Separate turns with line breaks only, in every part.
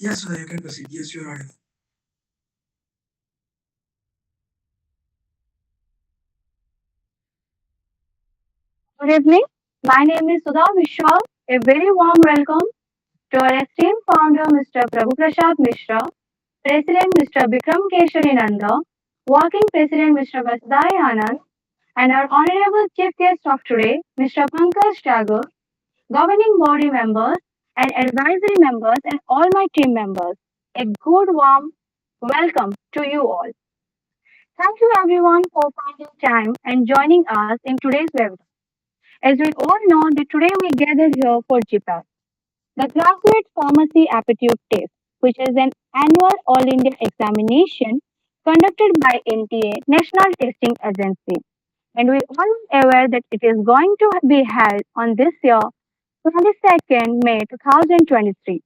Yes, sir, you can proceed. Yes, you're right.
Good evening. My name is Sudha Mishra. A very warm welcome to our esteemed founder, Mr. Prabhu Prasad Mishra, President, Mr. Bikram Keshari Nanda, Working President, Mr. Vasudhai Anand, and our honorable chief guest of today, Mr. Pankaj Tagore, governing body members and advisory members, and all my team members. A good warm welcome to you all. Thank you everyone for finding time and joining us in today's webinar. As we all know that today we gathered here for GPAT, the Graduate Pharmacy Aptitude Test, which is an annual All India examination conducted by NTA, National Testing Agency. And we all are aware that it is going to be held on this year, 22nd May 2023.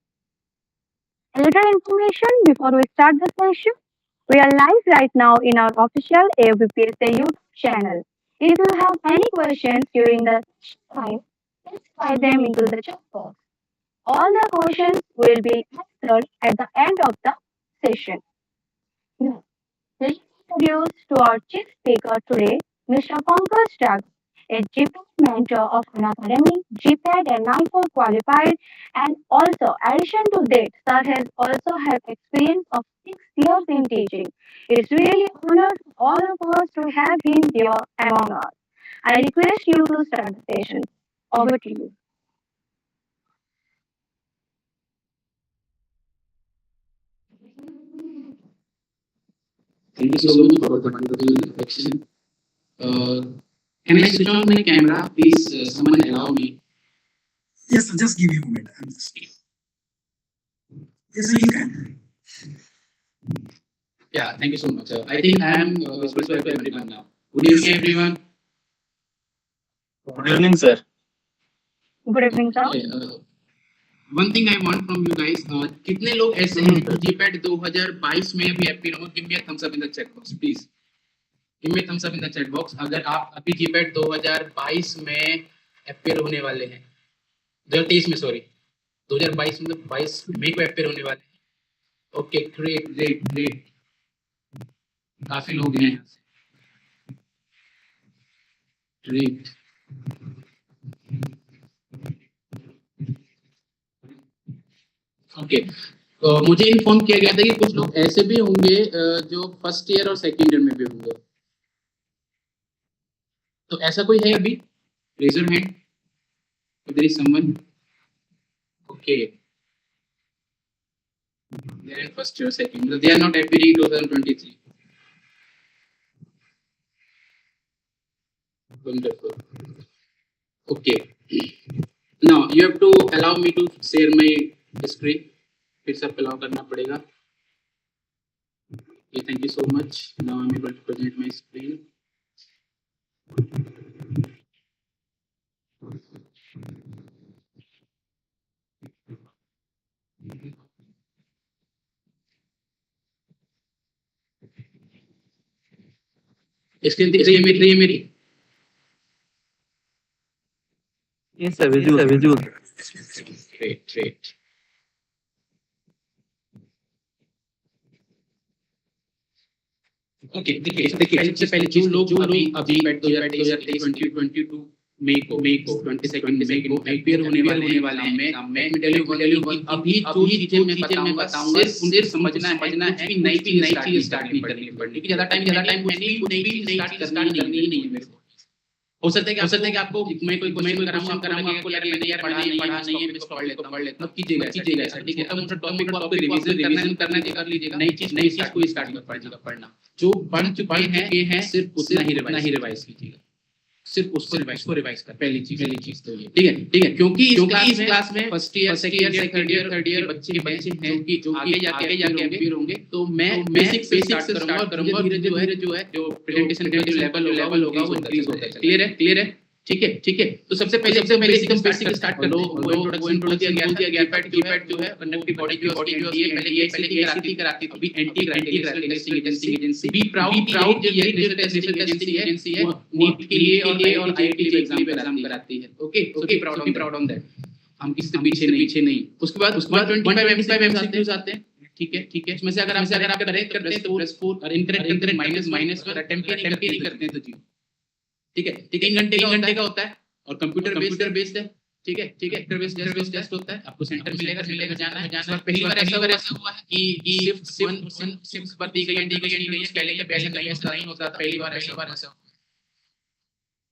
A little information before we start the session. We are live right now in our official AVPSA YouTube channel. If you have any questions during the time, please type them into the chat box. All the questions will be answered at the end of the session. Now, let's introduce to our chief speaker today, Mr. Pankaj Dag, a GPAD mentor of an academy, GPAD and NIFO qualified, and also, addition to that, sir has also had experience of 6 years in teaching. It is really honor for all of us to have him here among us. I request you to start the session. Over to you.
Thank you so much for the wonderful introduction. Uh, can I switch on my camera, please? Someone allow me.
Yes, sir, just give me a moment. Yes, sir, you can.
Yeah, thank you so much. I think I am visible to everyone now. Good evening, everyone.
Good evening, sir.
Good evening, sir.
Okay, one thing I want from you guys, कितने लोग ऐसे हैं जो GPAT 2022 में अभी happy हो? Give me a thumbs up in the chat box, please. Give me a thumbs up in the chat box. अगर आप अभी जीपैट 2022 में अपेयर होने वाले हैं, 2023 में सॉरी, 2022 में 22 मई को अपेयर होने वाले हैं. Okay, great great great. काफी लोग हैं यहाँ से. ग्रेट. ओके, तो मुझे इन्फॉर्म किया गया था कि कुछ लोग ऐसे भी होंगे जो फर्स्ट ईयर और सेकंड ईयर में भी होंगे. तो ऐसा कोई है अभी? Raise your hand if there is someone. Okay, they are in first year second, they are not happy in 2023. Wonderful. Okay, now you have to allow me to share my screen. फिर से allow करना पड़ेगा. Okay, thank you so much. Now I'm able to present my screen. Screen दिख रही है मेरी?
Yes, sir. Visual.
Great. Okay, देखिए सबसे पहले जो लोग अभी 2022 मई को 22 मई को अपेयर होने वाले हैं, मैं टेल यू अभी जो चीजें मैं बताऊंगा सिर्फ समझना है, कुछ नई चीज स्टार्ट नहीं करनी पड़नी कि ज्यादा टाइम मैंने नई चीज स्टार्ट करनी नहीं है मेरे को. हो सकता है कि आपको मैं कोई क्वेश्चन कराऊंगा आपको यार मैंने पढ़ा नहीं है, मैं इसको पढ़ लेता हूं. कीजिएगा ऐसा, ठीक है? तब टॉपिक को आपको रिवीजन करना है, कर लीजिएगा. नई चीज को स्टार्ट कर पढ़ना. जो पढ़ चुके हैं सिर्फ उतना ही रिवाइज कीजिएगा. सिर्फ उसको रिवाइज कर. पहली चीज तो ये, ठीक है? क्योंकि इस क्लास में first year second year third year बच्चे हैं जो आगे जाके अपेयर होंगे. तो मैं बेसिक से स्टार्ट करूंगा और धीरे जो है जो प्रेजेंटेशन का जो लेवल होगा वो इंक्रीज होता है. क्लियर है? ठीक है. तो सबसे पहले एकदम बेसिक स्टार्ट कर लो. वो इंट्रोडक्शन दिया गया कीपैड जो है कंडक्टिव बॉडी जो होती है पहले एसीटी कराती थी, अभी anti grinding agency. Be proud कि ये नेशनल टेस्टिंग एजेंसी है, नीट के लिए और आईआईटी के एग्जाम कराती है. Okay, proud on that. हम किसी से पीछे नहीं। उसके बाद 25 MCQs आते हैं, ठीक है। इसमें से अगर आप करेक्ट करते हैं तो वो +4 और इनकरेक्ट करते हैं -1, अटेम्प्ट नहीं करते हैं तो 0, ठीक है। 3 घंटे का होता है और कंप्यूटर बेस्ड है, ठीक है। कंप्यूटर बेस्ड टेस्ट होता है, आपको सेंटर मिलेगा, जाना है। पहली बार ऐसा हुआ है कि शिफ्ट पर दी गई है, पहले नहीं होता था, पहली बार ऐसा।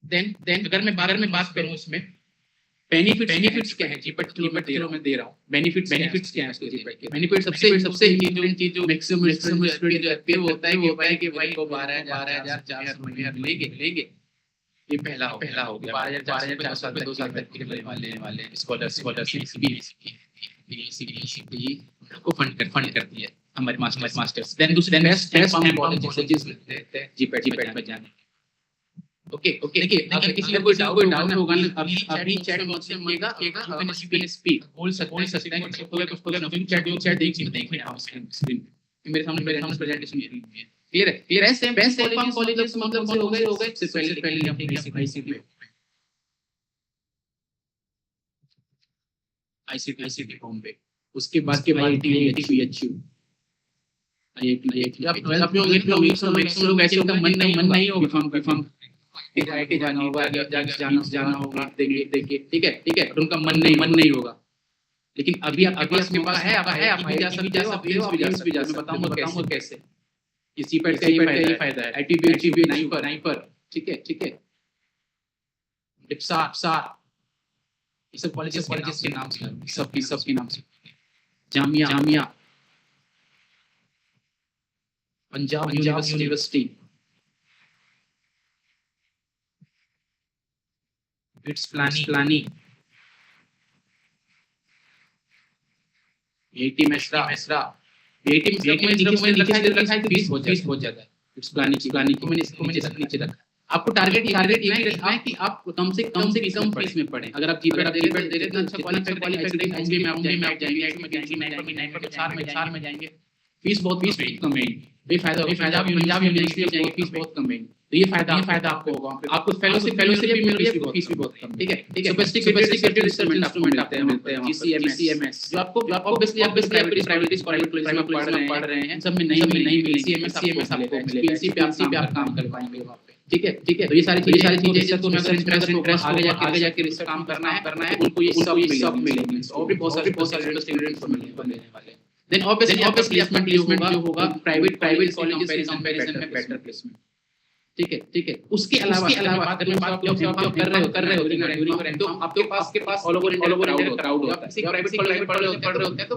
देन अगर मैं बात करूं इसमें बेनिफिट्स क्या है जीपेट थ्रू में दे रहा हूं। बेनिफिट्स क्या है इसके जीपेट के? बेनिफिट सबसे इंपॉर्टेंट चीज जो मैक्सिमम स्टूडेंट जो होता है कि भाई को 12,400 लेंगे। ये पहला हो गया। 12,400 पे 2 साल तक के लिए वाले स्कॉलरशिप भी को फंड करती है हमारे मास्टर्स। देन दूसरे बेस्ट कॉलेजेस देते हैं जीपेट में जाने। ओके देखिए, अगर किसी को कोई डाउट होगा ना, अभी चैट बॉक्स में मिलेगा, यू कैन स्पीक, बोल सकते हैं, कुछ चैट देखिए आप स्क्रीन मेरे सामने प्रेजेंटेशन है। क्लियर है। सेम बेस्ट कॉलेजेस मतलब हो गए इससे पहले अपनी आईसीटी बॉम्बे, उसके बाद IIT आप 12th में होंगे तो मैक्सिमम लोग ऐसे होगा मन नहीं होगा बीफार्म IIT जाना होगा, देखिए, ठीक है। और उनका मन नहीं होगा। लेकिन अभी आपके पास है, आप भी जा सकते हो, मैं बताऊंगा कैसे। ये सीपेट का ये फायदा है, IIT नहीं पर, ठीक है। सार ये सब कॉलेजेस के नाम से, सबके नाम से। Jamia, Punjab university, BITS Pilani, AIT Mesra, AIT में लिखा है फीस बहुत ज्यादा है। बिट्स प्लानी को मैंने नीचे रखा। आपको टारगेट ये रखना है कि आप कम से कम फीस में पढ़ें। अगर आप जीपेट दे रहे हैं अच्छा क्वालिफाई में आप जाएंगे, 4 में जाएंगे, फीस बहुत कम है। ये फायदा पंजाब यूनिवर्सिटी जाएंगे, फीस बहुत कम है, तो ये फायदा आपको होगा। आपको फेलोशिप भी मिल रही है, फीस भी बहुत कम, ठीक है। सोफिस्टिकेटेड इंस्ट्रूमेंट आपको मिलते हैं, CMS जो आपको ऑब्वियसली प्राइवेट कॉलेज में पढ़ रहे हैं, सब में नहीं मिलेंगे। CMS आपको मिलेगा, PNC पे आप काम कर पाएंगे वहां पे, ठीक है। तो ये सारी चीजें जैसे तो अगर इंटरेस्ट आगे जाके रिसर्च काम करना है उनको ये सब मिलेंगे। और भी बहुत सारे स्टूडेंट्स को मिलने वाले हैं। देन ऑब्वियसली प्लेसमेंट जो होगा प्राइवेट कॉलेजेस के कंपैरिजन में बेटर प्लेसमेंट, ठीक है। उसके अलावा बात कर रहे हो तो आपके पास ऑल ओवर इंडिया क्राउड होता है। किसी प्राइवेट कॉलेज में पढ़ रहे होते हैं तो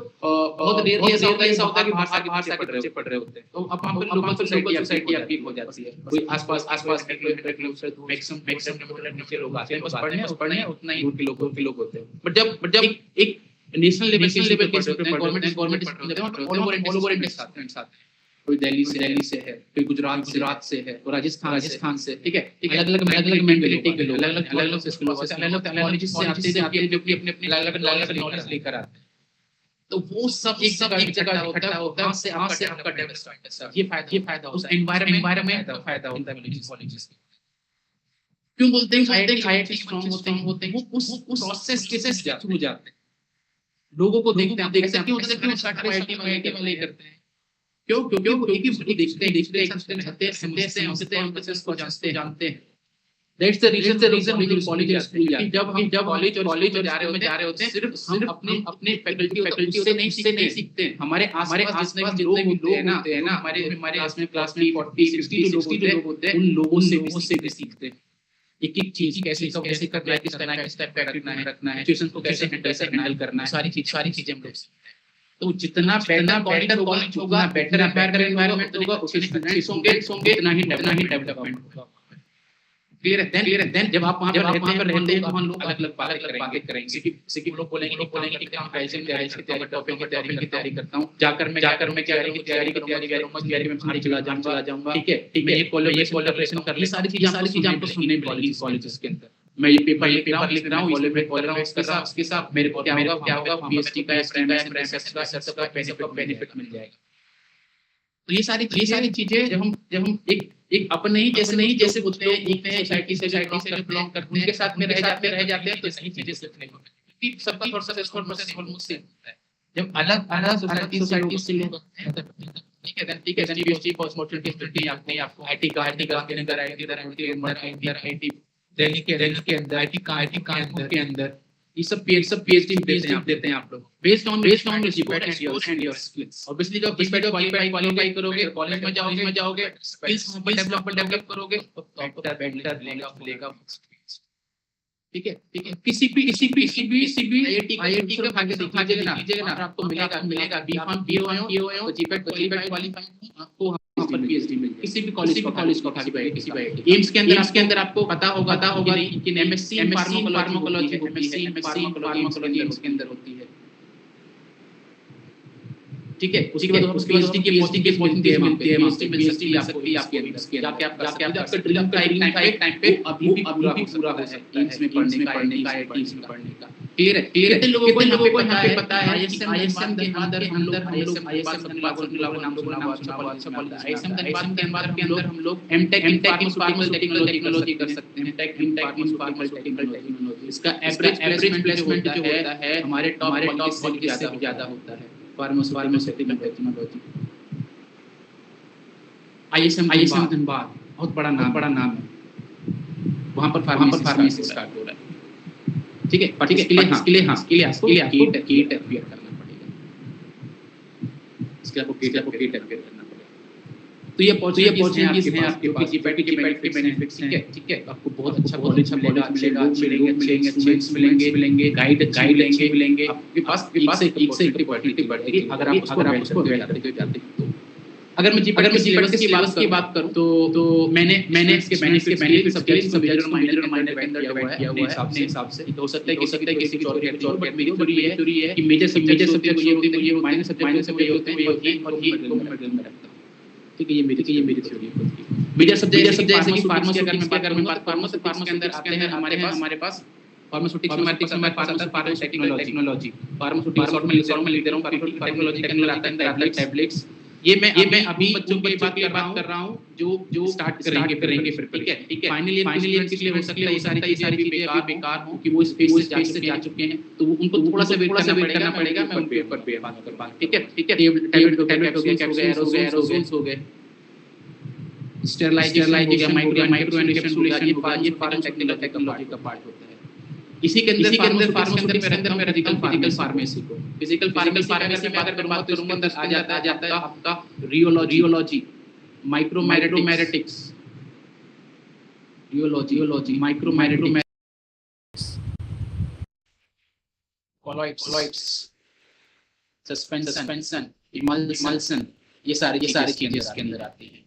बहुत रेयर ऐसा होता है कि बाहर से पढ़ रहे होते हैं, तो अब वहां पर लोकल सोसाइटी आपकी हो जाती है। कोई आसपास मैक्सिमम नीचे लोग आते हैं, बस पढ़ने उतना ही दूर के लोग होते हैं। बट जब एक नेशनल लेवल के गवर्नमेंट ऑल ओवर इंडिया साथ, कोई दिल्ली से है, कोई गुजरात से है, और राजस्थान से, ठीक है। अलग मेंटालिटी के लोग, अलग स्कूलों से, अलग कॉलेजेस से आते हैं जो कि अपने अलग नॉलेज लेकर आते हैं। तो वो सब एक जगह इकट्ठा होता है, उससे आपका डेवलपमेंट है। ये फायदा उस एनवायरनमेंट का फायदा होता है कॉलेजेस का। क्यों बोलते हैं IIT स्ट्रांग होते हैं? वो उस प्रोसेस के थ्रू जाते हैं, लोगों को देखते हैं क्यों IIT वाले करते हैं, क्यों एक ही देखते हैं, हम प्रोसेस को जानते हैं। That's the reason we college school जाते हैं। जब कॉलेज और जा रहे होते हैं, सिर्फ हम अपने फैकल्टी से नहीं सीखते हैं। हमारे आसपास जितने लोग होते हैं ना, हमारे क्लास में 40-60 लोग होते हैं, उन लोगों से भी सीखते हैं। एक चीज कैसे करना है, किस टाइप पे रखना है, सिचुएशन को कैसे हैंडल करना है, सारी चीजें हम लोग सीखते हैं। तो जितना बेटर कॉलेज होगा, बेटर एनवायरनमेंट होगा, उसके स्टूडेंट्स होंगे, उतना ही डेवलपमेंट होगा। क्लियर है। देन जब आप वहां पर रहते हैं तो हम लोग अलग बातें करेंगे। किसी लोग बोलेंगे कि हम कैसे टॉपिक की तैयारी करता हूं, जाकर मैं की तैयारी में चला जाऊंगा, ठीक है। मैं ये कोलैबोरेशन कर ले, सारी चीजें आपको सुनने मिलेंगी कॉलेजेस के अंदर। मैं ये पेपर लिख रहा हूं, कोलैबोरेट कर रहा हूं, उसके साथ मेरे को क्या होगा, PhD का बेनिफिट मिल जाएगा। तो ये सारी चीजें जब हम एक अपने ही जैसे बोलते हैं सोसाइटी से बिलोंग करते हैं, उनके साथ में रह जाते हैं तो सही चीजें सीखने को मिलती है। सबका थोड़ा सा ऑलमोस्ट सेम होता है। जब अलग अलग सोसाइटी से लोग ठीक है यूनिवर्सिटी कॉस्मोपॉलिटन के स्टूडेंट आपको आईटी का अंदर आईटी दिल्ली के अंदर आईटी कानपुर के अंदर ये सब पीएचडी देते हैं आप लोग based on GPAT and your skills. Obviously जब जीपीएट क्वालीफाई करोगे कॉलेज में जाओगे स्किल्स डेवलप करोगे तो बेटर लेगा। ठीक है किसी भी आईआईटी का भाग्य दीजिएगा ना आपको मिलेगा बीफार्म बीओ जीपीएट क्वालीफाई आपको वहां पर पीएचडी मिल किसी भी कॉलेज को किसी भी एम्स के अंदर आपको पता होगा कि एमएससी फार्माकोलॉजी के अंदर होती है। ठीक है उसके बाद पीएचडी की मिलती है मास्टर मिल सकती है आपको इसके जाके आपका ड्रीम टाइम पे अभी भी पूरा हो सकता है इसमें पढ़ने का आईआईटी में पढ़ने का। क्लियर है कितने लोगों को यहाँ पे पता है आईएसएम के अंदर हम लोग आईएसएम धनबाद के अंदर हम लोग एमटेक फार्मास्यूटिकल टेक्नोलॉजी कर सकते हैं एमटेक फार्मास्यूटिकल टेक्नोलॉजी। इसका एवरेज प्लेसमेंट जो होता है हमारे टॉप कॉलेज से ज्यादा होता है फार्मास्यूटिकल टेक्नोलॉजी। आईएसएम धनबाद बहुत बड़ा नाम है, वहां पर फार्मेसी स्टार्ट हो रहा है। ठीक है इसके लिए आपको कीट अपीयर करना पड़ेगा, इसके आपको कीट अपीयर करना पड़ेगा। तो ये अपॉर्चुनिटीज हैं आपके पास जीपीएट के बेनिफिट्स हैं। ठीक है आपको बहुत अच्छा कॉलेज मिलेंगे स्टूडेंट्स मिलेंगे गाइड मिलेंगे आपके पास एक से अपॉर्चुनिटी बढ़ेगी अगर आप उसको जाते तो। अगर मैं जीपीएट की बात करूं तो मैंने इसके बेनिफिट्स सब्जेक्ट माइनर के अंदर किया हुआ है अपने हिसाब से। हो सकता है किसी की और बट मेरी थ्योरी है कि मेजर सब्जेक्ट ये होते हैं माइनर सब्जेक्ट ये होते हैं और ये मिडिल में रखता हूं। ठीक है ये मेरी थ्योरी है। मेजर सब्जेक्ट जैसे कि फार्मेसी अगर मैं बात फार्मेसी के अंदर आते हैं हमारे पास फार्मास्यूटिक्स में टेक्नोलॉजी फार्मास्यूटिक्स में लिख दे रहा हूं टेक्नोलॉजी के अंदर आता है टैबलेट्स। ये मैं अभी बच्चों की बात कर रहा हूं जो स्टार्ट करेंगे फिर ठीक है फाइनली के लिए हो सकता है ये सारी चीजें बेकार हो कि वो स्पेस से जा चुके हैं तो उनको थोड़ा सा वेट करना पड़ेगा। मैं उन पेपर पे बात कर पाऊं। ठीक है टैबलेट हो गया एरोसोल्स हो गए स्टेरलाइजेशन हो गया माइक्रो एनकैप्सुलेशन हो गया ये सारा टेक्नोलॉजी का पार्ट होता है। इसी के अंदर फार्मेसी में रहता है फिजिकल फार्मेसी को फिजिकल फार्मेसी में अगर बात करूंगा अंदर आ जाता है आपका rheology माइक्रोमैरेटिक्स rheology माइक्रोमैरेटिक्स colloids suspension emulsion ये सारी चीजें इसके अंदर आती हैं।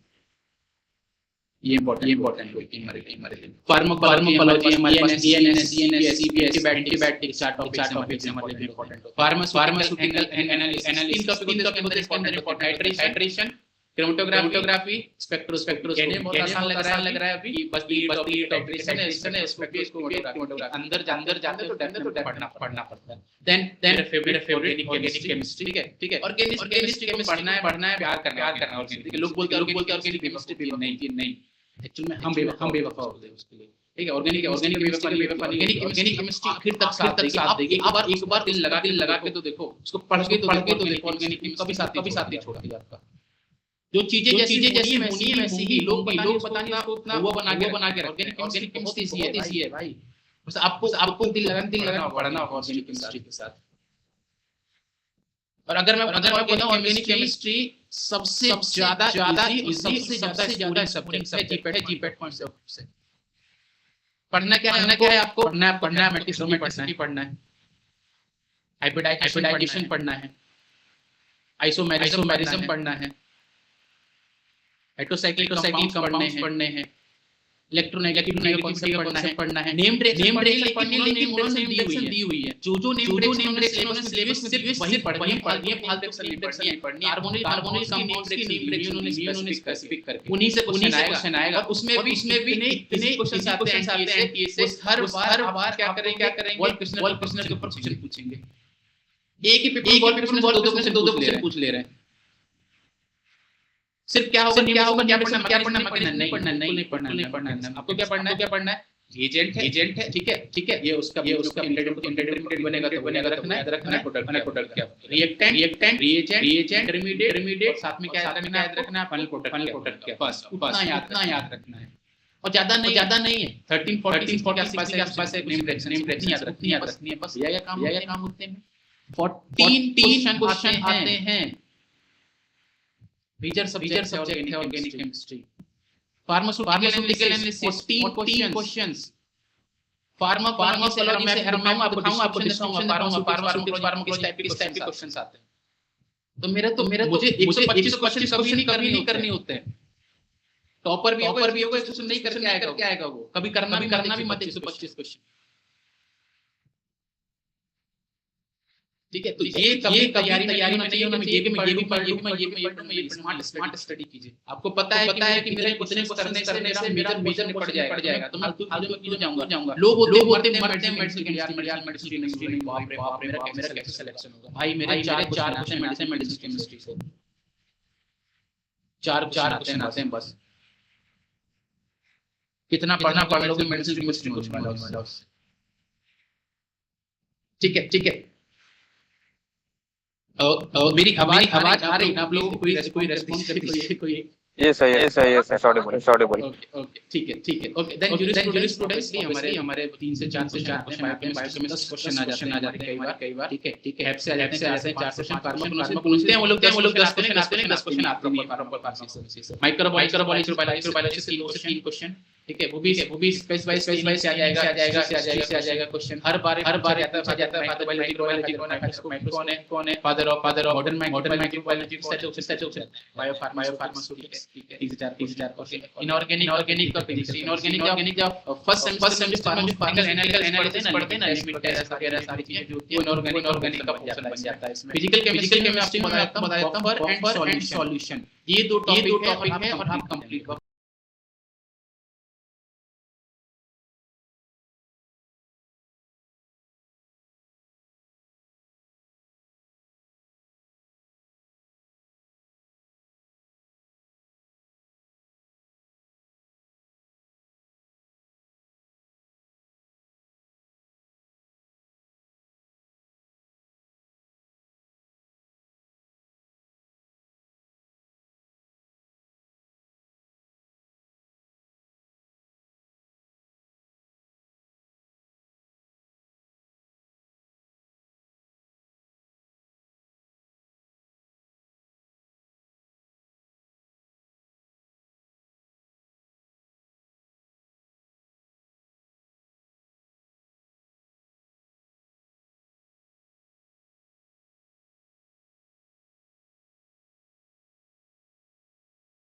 ये इंपॉर्टेंट है। फार्माकोलॉजी हमारे पास डीएनएस सीबीएस एंटीबायोटिक्स चार टॉपिक्स हमारे लिए इंपॉर्टेंट है। फार्मास्यूटिकल एनालिसिस इन टॉपिक इसके अंदर इंपॉर्टेंट हाइड्रेशन क्रोमेटोग्राफी स्पेक्ट्रोस्कोपी कहने बहुत आसान लग रहा है अभी बस हाइड्रेशन है इसको अंदर जाते तो डेप्थ पढ़ना पड़ता है। देन फेवरेट ऑर्गेनिक केमिस्ट्री ठीक है ऑर्गेनिक केमिस्ट्री को पढ़ना है प्यार करना ऑर्गेनिक लोग बोलते हैं ऑर्गेनिक केमिस्ट्री नहीं एक्चुअली में हम बेवफा होते हैं उसके लिए। ठीक है ऑर्गेनिक केमिस्ट्री आखिर तक साथ देगी। एक बार दिल लगा के तो देखो उसको पढ़ के तो देखो ऑर्गेनिक कभी साथ नहीं छोड़ती आपका। जो चीजें जैसी होनी है वैसी ही लोग पता नहीं उसको उतना वो बना के ऑर्गेनिक केमिस्ट्री इजी है भाई। बस आपको दिल लगा पढ़ना होगा ऑर्गेनिक केमिस्ट्री के साथ। और अगर मैं बताऊं ऑर्गेनिक केमिस्ट्री सबसे ज्यादा सपोर्टिंग सब्जेक्ट है जीपीएट पॉइंट ऑफ व्यू से। पढ़ना क्या है आपको पढ़ना है मेडिसिन पढ़ना है हाइब्रिडाइजेशन पढ़ना है आइसोमेरिज्म पढ़ना है हेटेरोसाइक्लिक कंपाउंड्स पढ़ने हैं इलेक्ट्रोनेगेटिविटी कॉन्सेप्ट पढ़ना है नेम रेगुलेशन दी हुई है जो नेम रेगुलेशन सिलेबस में सिर्फ वही पढ़नी है फालतू से नहीं पढ़नी हार्मोनिक कंपाउंड्स की नेम उन्होंने स्पेसिफिक करके उन्हीं से क्वेश्चन आएगा। उसमें भी इतने क्वेश्चन आते हैं से हर बार क्या करेंगे वॉल क्वेश्चन के ऊपर क्वेश्चन पूछेंगे। एक ही पेपर दो क्वेश्चन पूछ ले रहे हैं। सिर्फ क्या होगा नहीं पढ़ना आपको क्या पढ़ना है एजेंट है, ठीक है, ये उसका इंटरमीडिएट बनेगा तो रखना है प्रोडक्ट क्या, रिएक्टेंट इंटरमीडिएट, साथ में क्या याद रखना है, फाइनल प्रोडक्ट क्या, बस उतना याद रखना है, और ज्यादा नहीं है। 13 14 के आसपास है, नेम रिएक्शन याद रखनी है बस, यह काम होते हैं। 14 क्वेश्चन आते हैं। मेजर सब्जेक्ट है organic chemistry, pharmaceutical analysis 14 questions, pharmacology से हर मैं आपको डिस्क्रिप्शन फार्मा किस टाइप के क्वेश्चंस आते हैं। तो मेरा मुझे 125 क्वेश्चन कभी नहीं करने होते हैं। टॉपर भी होगा क्वेश्चन नहीं करके आएगा वो, कभी करना भी मत 125 क्वेश्चन, ठीक है। तो ये तैयारी में नहीं होना चाहिए कि मैं स्मार्ट स्टडी कीजिए। आपको पता है कि मेरे कुछ करने से मेरा मेजर पड़ जाएगा, तो मैं क्यों जाऊंगा। लोग होते मरते हैं मेडिसिन नहीं, बाप रे मेरा कैसे सिलेक्शन होगा भाई। मेरे चार क्वेश्चन मेडिसिन केमिस्ट्री से चार क्वेश्चन आते हैं बस। कितना पढ़ लोगे मेडिसिन केमिस्ट्री को, ठीक है। मेरी आवाज आ रही है आप लोगों को, कोई रेस्पॉन्स करिए कोई।
yes audible
ओके ठीक है ओके। देन जूरिस्प्रूडेंस हमारे 3 से 4 क्वेश्चन 10 क्वेश्चन आ जाते हैं कई बार, ठीक है। हेप से आते हैं 4 क्वेश्चन, फार्माकोलॉजी वो लोग 10 क्वेश्चन आते हैं। माइक्रोबायोलॉजी से 3 क्वेश्चन, ठीक है। वो भी स्पेस वाइज से आ जाएगा क्वेश्चन। हर बार आता है माइक्रोबायोलॉजी कौन है father of modern microbiology, biopharmaceutics, ठीक है। 3 से 4 इनऑर्गेनिक का इनऑर्गेनिक जब फर्स्ट सेमेस्टर में फार्मास्यूटिकल एनालिसिस पढ़ते हैं ना, लिमिट वगैरह सारी चीजें जो होती है इनऑर्गेनिक का पोर्शन बन जाता है इसमें। फिजिकल केमिस्ट्री में आपको बताता हूं बफर एंड सॉल्यूशन, ये दो टॉपिक है और आप कंप्लीट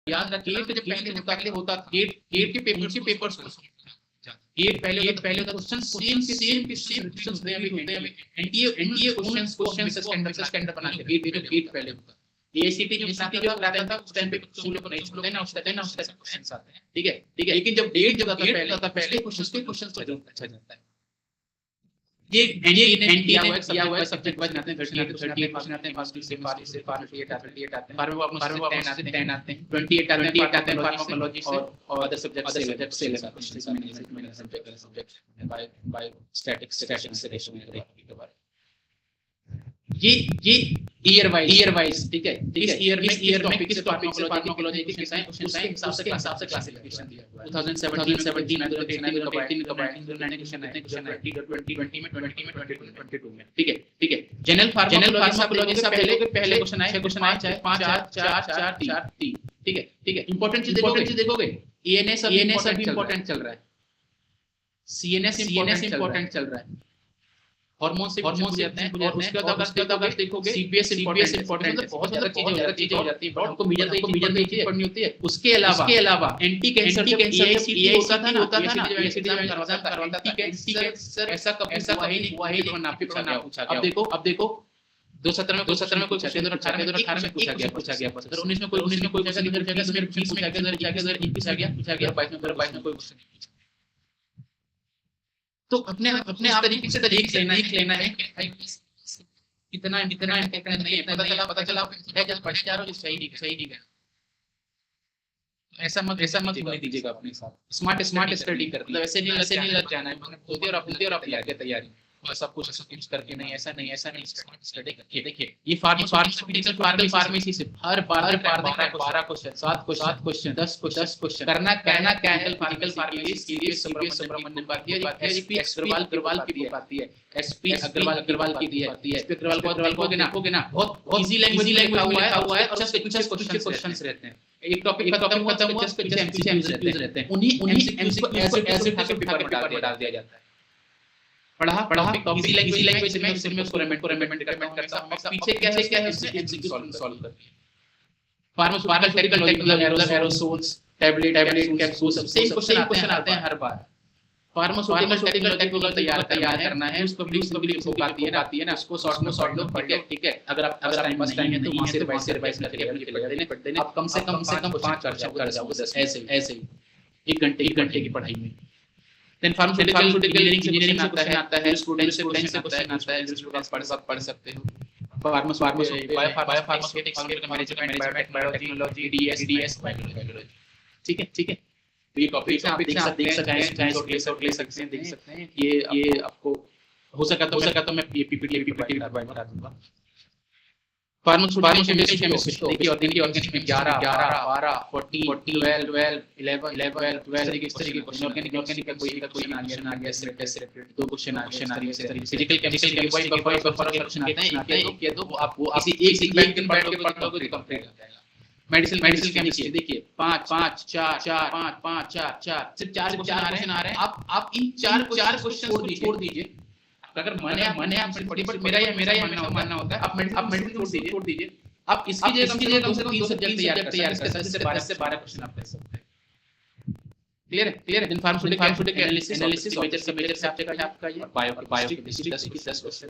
याद रखिए। गेट जब पहले होता गेट के पेपर्स गेट पहले क्वेश्चन सेम क्वेश्चंस में भी होते हैं। एनटीए क्वेश्चंस स्टैंडर्ड बना के गेट पहले होता। एसीटी जो आता था उस टाइम पे स्कूलों को नहीं छोड़ते ना, उस टाइम क्वेश्चंस आते हैं, ठीक है। लेकिन जब डेट जब आता पहले क्वेश्चंस अच्छा जाता है। ये एनटीए हुआ सब्जेक्ट वाइज आते हैं। 38 क्वेश्चन आते हैं, फार्मेसी से 38 आते हैं, फार्मा 10 आते हैं, 28 आते हैं फार्माकोलॉजी से और अदर सब्जेक्ट से लेकर मैनेजमेंट सब्जेक्ट बायो स्टैटिक्स के बारे। ये ईयर वाइज, ठीक है। इस ईयर में किस टॉपिक से फार्माकोलॉजी के क्वेश्चन आए उसके हिसाब से क्लासिफिकेशन दिया हुआ है। 2017 क्वेश्चन आते हैं, 2020 में 22 में, ठीक है। जनरल फार्माकोलॉजी से पहले क्वेश्चन आए 5 4 3, ठीक है। इंपॉर्टेंट चीज देखोगे ईएनएस अभी इंपॉर्टेंट चल रहा है, सीएनएस इंपॉर्टेंट चल रहा है, हार्मोन से जाते हैं और उसके बाद अगर देखोगे सीपीएस इंपॉर्टेंट, बहुत ज्यादा चीजें हो जाती है। हमको मेजर नहीं पढ़नी होती है। उसके अलावा एंटी कैंसर होता था ना, करवाता था। ऐसा हुआ ही नहीं पूछा। अब देखो 2017 में कोई 2018 में पूछा गया, 2019 में कोई पूछा गया, 2020 में पूछा गया, 2021 पूछा गया, 22 में कोई पूछा गया। तो अपने आप तरीके से देख लेना है इतना नहीं है। पता चला है जब पढ़े जा रहे हो सही नहीं है। ऐसा मत होने दीजिएगा अपने साथ। स्मार्ट स्टडी कर, मतलब ऐसे नहीं लग जाना है, मतलब खुद और अपनी तैयारी सब कुछ करके नहीं, ऐसा नहीं स्मार्ट स्टडी करके। देखिए ये फार्मेसी से हर बार 12 क्वेश्चन, 7 क्वेश्चन, 10 क्वेश्चन करना क्या है। फार्मेसी के लिए सुब्रमण्यम पाती है, एसपी अग्रवाल की बुक आती है, एसपी अग्रवाल की दी है, एसपी अग्रवाल को ना बहुत इजी लैंग्वेज लिखा हुआ है और उसके कुछ क्वेश्चंस रहते हैं। एक टॉपिक खत्म हुआ जस्ट कुछ एमसीक्यूज रहते हैं, उन्हीं एमसीक्यूज को ऐसे पेपर में डाल दिया जाता है। पढ़ा टॉपिक लैंग्वेज में उसको रिमेंड करता हूं। पीछे क्या है उससे एमसीक्यू सॉल्व करते हैं। फार्मास्यूटिकल मतलब aerosols, tablet capsule, same question आते हैं हर बार। फार्मास्यूटिकल टेक्नोलॉजी तैयार करना है, उसको भी बुक आती है ना, उसको शॉर्ट लो, ठीक है। अगर टाइम है तो वहां से रिवाइज करके मुझे पढ़ देने। आप कम से कम 5 कर जाओगे, 10 ऐसे ही 1 घंटे की पढ़ाई में। देन फार्मास्यूटिकल इंजीनियरिंग से आता है, स्टूडेंट से क्वेश्चन आता है, स्टूडेंट्स पढ़ सकते हो। Biopharmaceutics, management, biotechnology, DS biology, ठीक है। तो ये टॉपिक आप देख सकते हैं, देख सकते हैं। ये आपको हो सका तो मैं पीपीटी बना दूंगा। फार्मास्यूटिक्स केमिस्ट्री देखिए, ऑर्गेनिक में 11 12 14 12 11 इस तरीके के क्वेश्चन। ऑर्गेनिक का कोई क्वेश्चन आ गया, सेपरेट 2 क्वेश्चन आ गए। फिजिकल केमिस्ट्री के क्वेश्चन आते हैं, एक या दो आप इसी एक बैठ के पढ़ लोगे तो कंप्लीट हो जाएगा। मेडिसिन केमिस्ट्री देखिए 5 4 सिर्फ 4 क्वेश्चन आ रहे हैं। आप इन 4 क्वेश्चन छोड़ दीजिए। अगर मने आप पढ़ी, बट मेरा ये मानना होता है आप मेडिसिन छोड़ दीजिए। आप इसकी जगह कम से कम 3 सब्जेक्ट तैयार कर सकते हैं, जिससे 12 क्वेश्चन आप कर सकते हैं। क्लियर है। फार्मास्यूटिकल एनालिसिस मेजर सब्जेक्ट है आपका ये। Biochemistry 10 question.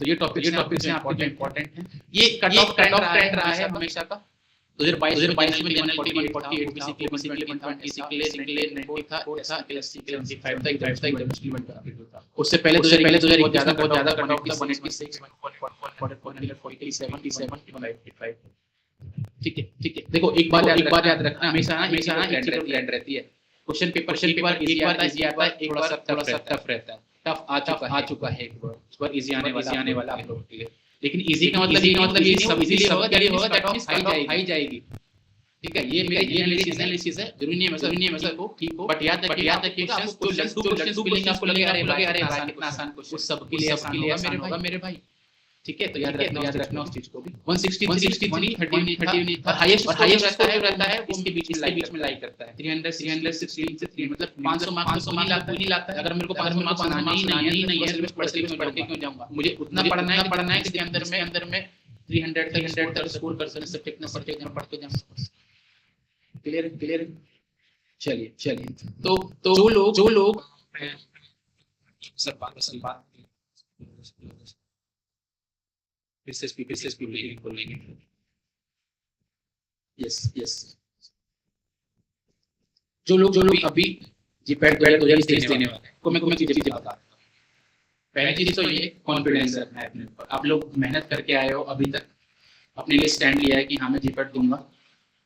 तो ये टॉपिक से आपके जो इंपॉर्टेंट है, ये कट ऑफ ट्रेंड रहा है हमेशा का। 2022 में जनरल 48 बेसिकली 90 था, ऐसा 75 तक मुश्किल था। उससे पहले 2021 बहुत ज्यादा कट ऑफ था, 186 45 ठीक है। देखो एक बात याद रखना, हमेशा ट्रेंड रहती है। क्वेश्चन पेपर एक बार इजी आता है, एक बार टफ रहता है। टफ आ चुका है, एक बार इजी आने वाला आप लोगों के लिए। लेकिन इजी का मतलब ये सब इजीली होगा, क्या होगा, कट ऑफ हाई जाएगी। ठीक है, ये मेरी एनालिसिस है, जरूरी नहीं है सबको ठीक हो, बट याद रखिए आपको क्वेश्चन आपको लगेगा अरे भाई कितना आसान क्वेश्चन, उस सब के लिए आसान होगा मेरे भाई। ठीक है, तो याद रखना उस चीज को भी। 163 30 था, हाईएस्ट रहता है इसके बीच में लाई करता है। 316 से 3 मतलब 500 मार्क्स नहीं लाता है। अगर मेरे को 500 मार्क्स नहीं है, सिर्फ पढ़ के क्यों जाऊंगा? मुझे उतना पढ़ना है कि अंदर में 300 तक स्कोर कर सके, सब कितना पढ़ के जाऊंगा। क्लियर। चलिए तो जो लोग सब बात बोलेंगे। यस जो लोग अभी जीपैट 2023 देने वाले हैं, मैं चीजें बता रहा हूं। पहली चीज तो ये कॉन्फिडेंस रखना है अपने ऊपर। आप लोग मेहनत करके आए हो, अभी तक अपने लिए स्टैंड लिया है कि हाँ मैं जीपैट दूंगा।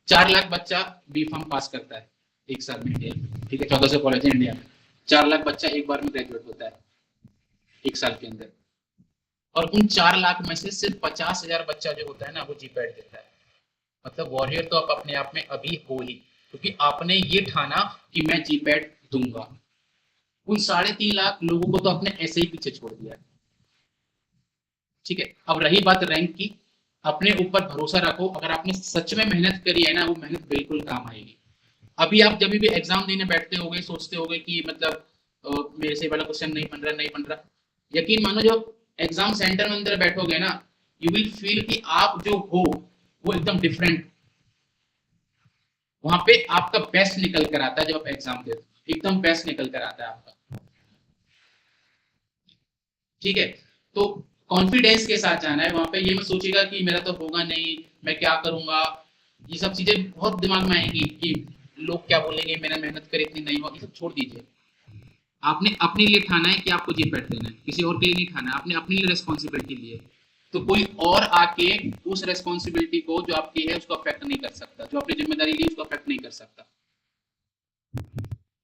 4 लाख बच्चा बी फार्म पास करता है 1 साल में इंडिया में, ठीक है। 1400 कॉलेज है इंडिया में, 4 लाख बच्चा एक बार में ग्रेजुएट होता है 1 साल के अंदर। और उन 4 लाख में से सिर्फ 50,000 बच्चा जो होता है ना, वो जीपैट देता है। मतलब वॉरियर तो आप अपने आप में अभी हो ही, क्योंकि आपने ये ठाना कि मैं जीपैट दूंगा। उन 3.5 लाख लोगों को तो आपने ऐसे ही पीछे छोड़ दिया। ठीक है, अब रही बात रैंक की, अपने ऊपर भरोसा रखो। अगर आपने सच में मेहनत करी है ना, वो मेहनत बिल्कुल काम आएगी। अभी आप जब भी एग्जाम देने बैठते होगे, सोचते होगे कि मतलब मेरे से वाला क्वेश्चन नहीं बन रहा। यकीन मानो, जब एग्जाम सेंटर में अंदर बैठोगे ना, यू विल फील कि आप जो हो वो एकदम डिफरेंट। वहां पे आपका बेस्ट निकल कर आता है। जब आप एग्जाम देते हो एकदम बेस्ट निकल कर आता है आपका। ठीक है, तो कॉन्फिडेंस के साथ जाना है वहां पे। ये मत सोचिएगा कि मेरा तो होगा नहीं, मैं क्या करूंगा। ये सब चीजें बहुत दिमाग में आएंगी कि लोग क्या बोलेंगे, मैंने मेहनत करी इतनी नहीं हुआ। ये सब छोड़ दीजिए। आपने अपने लिए ठाना है कि आपको जीपैट देना है, किसी और के लिए नहीं ठाना है। आपने अपने लिए रिस्पॉन्सिबिलिटी ली है। तो कोई और आके उस रेस्पॉन्सिबिलिटी को जो आपकी है उसको अफेक्ट नहीं कर सकता, जो आपने जिम्मेदारी ली उसको अफेक्ट नहीं कर सकता।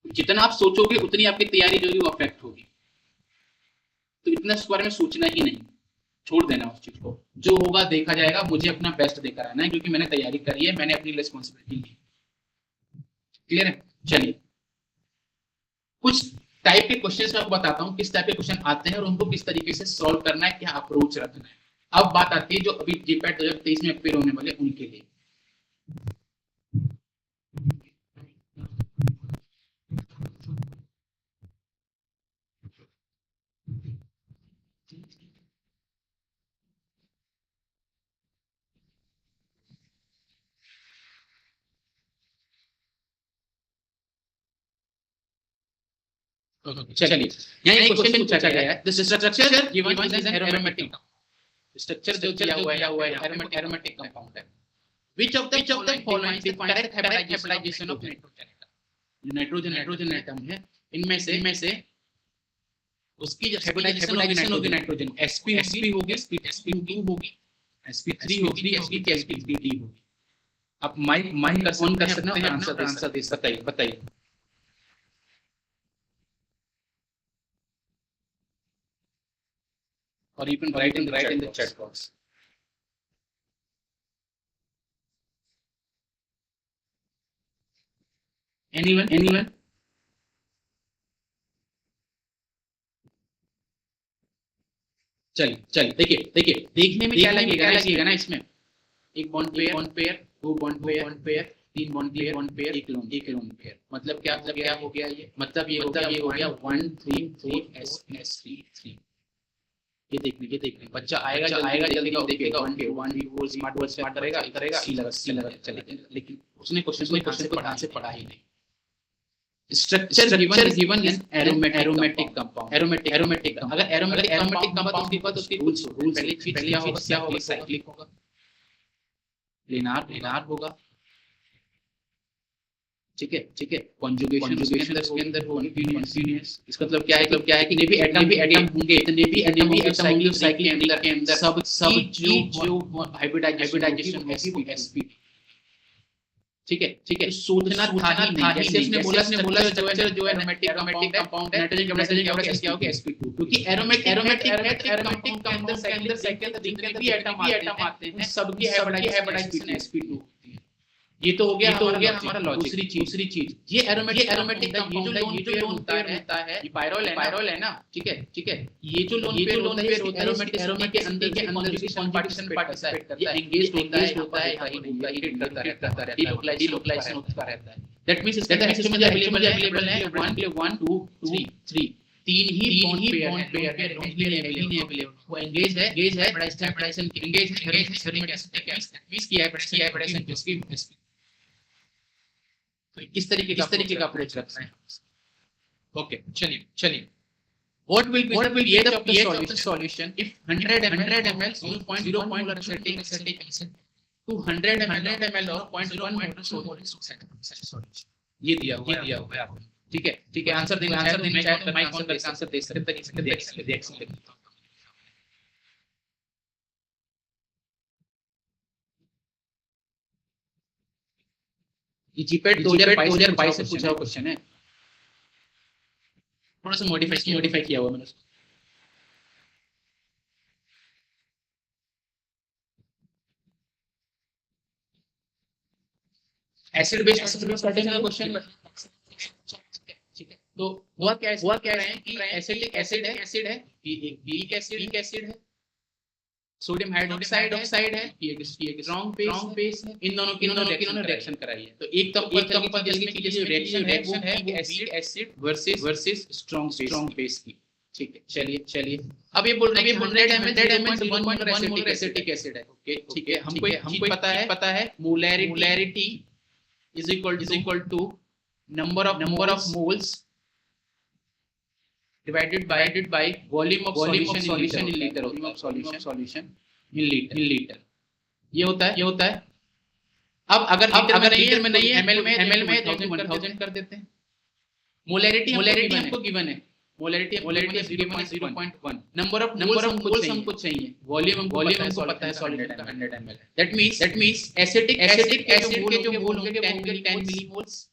जितना आप सोचोगे उतनी आपकी तैयारी जो है वो अफेक्ट होगी। तो इतना इस बारे में सोचना ही नहीं, छोड़ देना उस चीज को, जो होगा देखा जाएगा। मुझे अपना बेस्ट देकर रहना है क्योंकि मैंने तैयारी करी है, मैंने अपनी रिस्पॉन्सिबिलिटी ली। क्लियर है? चलिए कुछ टाइप के क्वेश्चंस मैं आपको बताता हूँ, किस टाइप के क्वेश्चन आते हैं और उनको किस तरीके से सॉल्व करना है, क्या अप्रोच रखना है। अब बात आती है जो अभी जीपैट 2023 में अपेयर होने वाले उनके लिए। चलिए यहाँ एक क्वेश्चन पूछा गया है, the structure given is an aromatic compound. Structure जो दिया हुआ है एरोमेटिक कंपाउंड है। Which of the following is correct hybridization of nitrogen nitrogen atom है, इनमें से उसकी जो हाइब्रिडाइजेशन होगी नाइट्रोजन sp होगी, sp2 होगी, sp3 होगी, sp3d होगी। आप माइक कर सकते हैं, आंसर दे सकते हैं, बताइए। Or you can write in the chat box. Anyone? चलिए देखिए देखने में क्या लगेगा ना इसमें एक बॉन्ड पेयर, दो बॉन्ड पेयर, तीन बॉन्ड पेयर, एक लोन पेयर। मतलब क्या हो गया ये? मतलब ये हो गया 1 3 4 sp3। ये देखने बच्चा आएगा जल्दी देखेगा 1 2 4 स्मार्ट वर्ड स्टार्ट करेगा सी लगा चलेगा, लेकिन उसने क्वेश्चन को ध्यान से पढ़ा ही नहीं। Structure given in aromatic compound, aromatic अगर एरोमेटिक कंपाउंड की बात, उसकी रूल्स पहले चीज क्या होगा? साइक्लिक होगा, लिनार होगा, ठीक है। कॉन्जुगेशन के अंदर होगी, कंटीन्यूअस। इसका मतलब क्या है कि ने भी एटम होंगे, साइक्लिक के अंदर सब जो हाइब्रिडाइजेशन sp, ठीक है। सोचना था ही नहीं, जैसे उसने बोला स्ट्रक्चर जो है एरोमेटिक कंपाउंड है, नाइट्रोजन क्या होगा sp2, क्योंकि एरोमेटिक कंपाउंड के अंदर साइकिल जितने भी एटम आते हैं सबकी हाइब्रिडाइजेशन sp2। ये तो हो गया हमारा लॉजिक। दूसरी चीज ये एरोमेटिक कंपाउंड है, ये जो लोन पेयर होता है ये पायरोल है ना, ठीक है। ये जो लोन पेयर होता है एरोमेटिक के अंदर कंजुगेशन पार्टिसिपेट करता है, एंगेज होता है, हाइब्रिड करता रहता है, डिलोकलाइजेशन होता रहता है। दैट मींस इसका सिस्टम में अवेलेबल है 1 2 3 तीन ही बॉन्ड पेयर अवेलेबल। वो एंगेज है हाइब्रिडाइजेशन की, एंगेज है मींस की हाइब्रिडाइजेशन जिसकी। तो किस तरीके का अप्रोच रखना है? ओके चलिए what will be the pH of the solution if 100 ml 0.1 molar acetic acid to 100 ml of 0.1 molar solution? ये दिया हुआ है आपको, ठीक है। आंसर देना चाहे तो माइक ऑन करके आंसर दे सकते हैं। ये जीपैट 2022 से पूछा हुआ क्वेश्चन है, थोड़ा सा मॉडिफाई किया हुआ मैंने उसको। एसिड बेस पैटर्न का क्वेश्चन, ठीक है। तो हुआ क्या है कि एसिटिक एसिड है, एक वीक एसिड है, सोडियम हाइड्रोक्साइड है, ये एक स्ट्रांग बेस है। इन दोनों रिएक्शन कराई है। तो एक तो जल्दी की जो रिएक्शन है वो है एसिड वर्सेस स्ट्रांग बेस की, ठीक है। चलिए अब ये बोल रहे हैं 100 ml 1 मोलर एसिटिक एसिड है, ओके, ठीक है। हमको पता है molarity is equal to number of moles divided by volume of solution in liter, solution in liter। ये होता है। अब अगर लीटर में नहीं है, ml में 1000 कर देते हैं। मोलैरिटी हमको गिवन है, molarity molarity of given is 0.1 number of moles हमको चाहिए वॉल्यूम हमको पता है सॉलिड का 100 ml that means acidic acid के जो मोल होंगे वो होंगे 10 मिलीमोल्स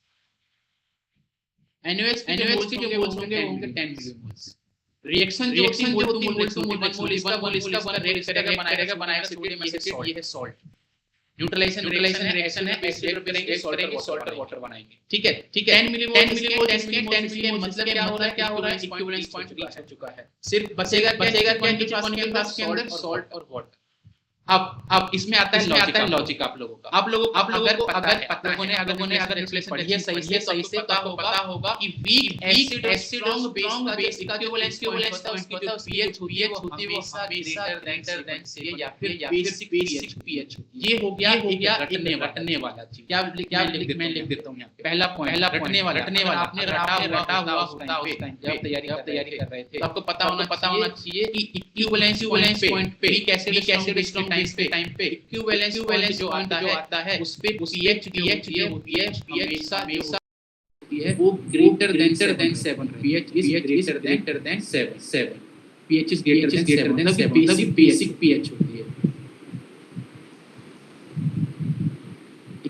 NaOH के जो मोल्स होंगे वो होंगे 10 मिलीमोल्स रिएक्शन जो होती है मोल मोल इसका रेट करेगा बनाएगा सोडियम एसिड ये है सॉल्ट न्यूट्रलाइजेशन रिएक्शन है एसिड करेंगे सॉल्ट और वाटर बनाएंगे ठीक है 10 मिलीमोल मतलब क्या हो रहा है इक्विवेलेंस पॉइंट रीच हो चुका है सिर्फ बचेगा क्या के पास के अंदर सॉल्ट और वाटर अब इसमें आता है लॉजिक आप लोगों को अगर अगर एक्सप्लेनेशन पढ़ी है सही से पता होगा कि वीक एसिड स्ट्रांग बेस का इक्विवेलेंस उसकी जो pH होती है वो हमेशा ग्रेटर देन से या फिर बेसिक pH ये हो गया रटने वाला चीज क्या लिख देता हूं यहां पे पहला पॉइंट रटने वाला आपने रटा हुआ होता उस टाइम जब तैयारी कर रहे थे तो आपको पता होना चाहिए कि इक्विवेलेंस पॉइंट पे वीक एसिड स्ट्रांग टाइम पे इक्विवेलेंस जो आता है उस पे pH जो होती है हमेशा है वो greater than 7 pH is greater than 7 pH is greater than 7 मतलब बेसिक pH होती है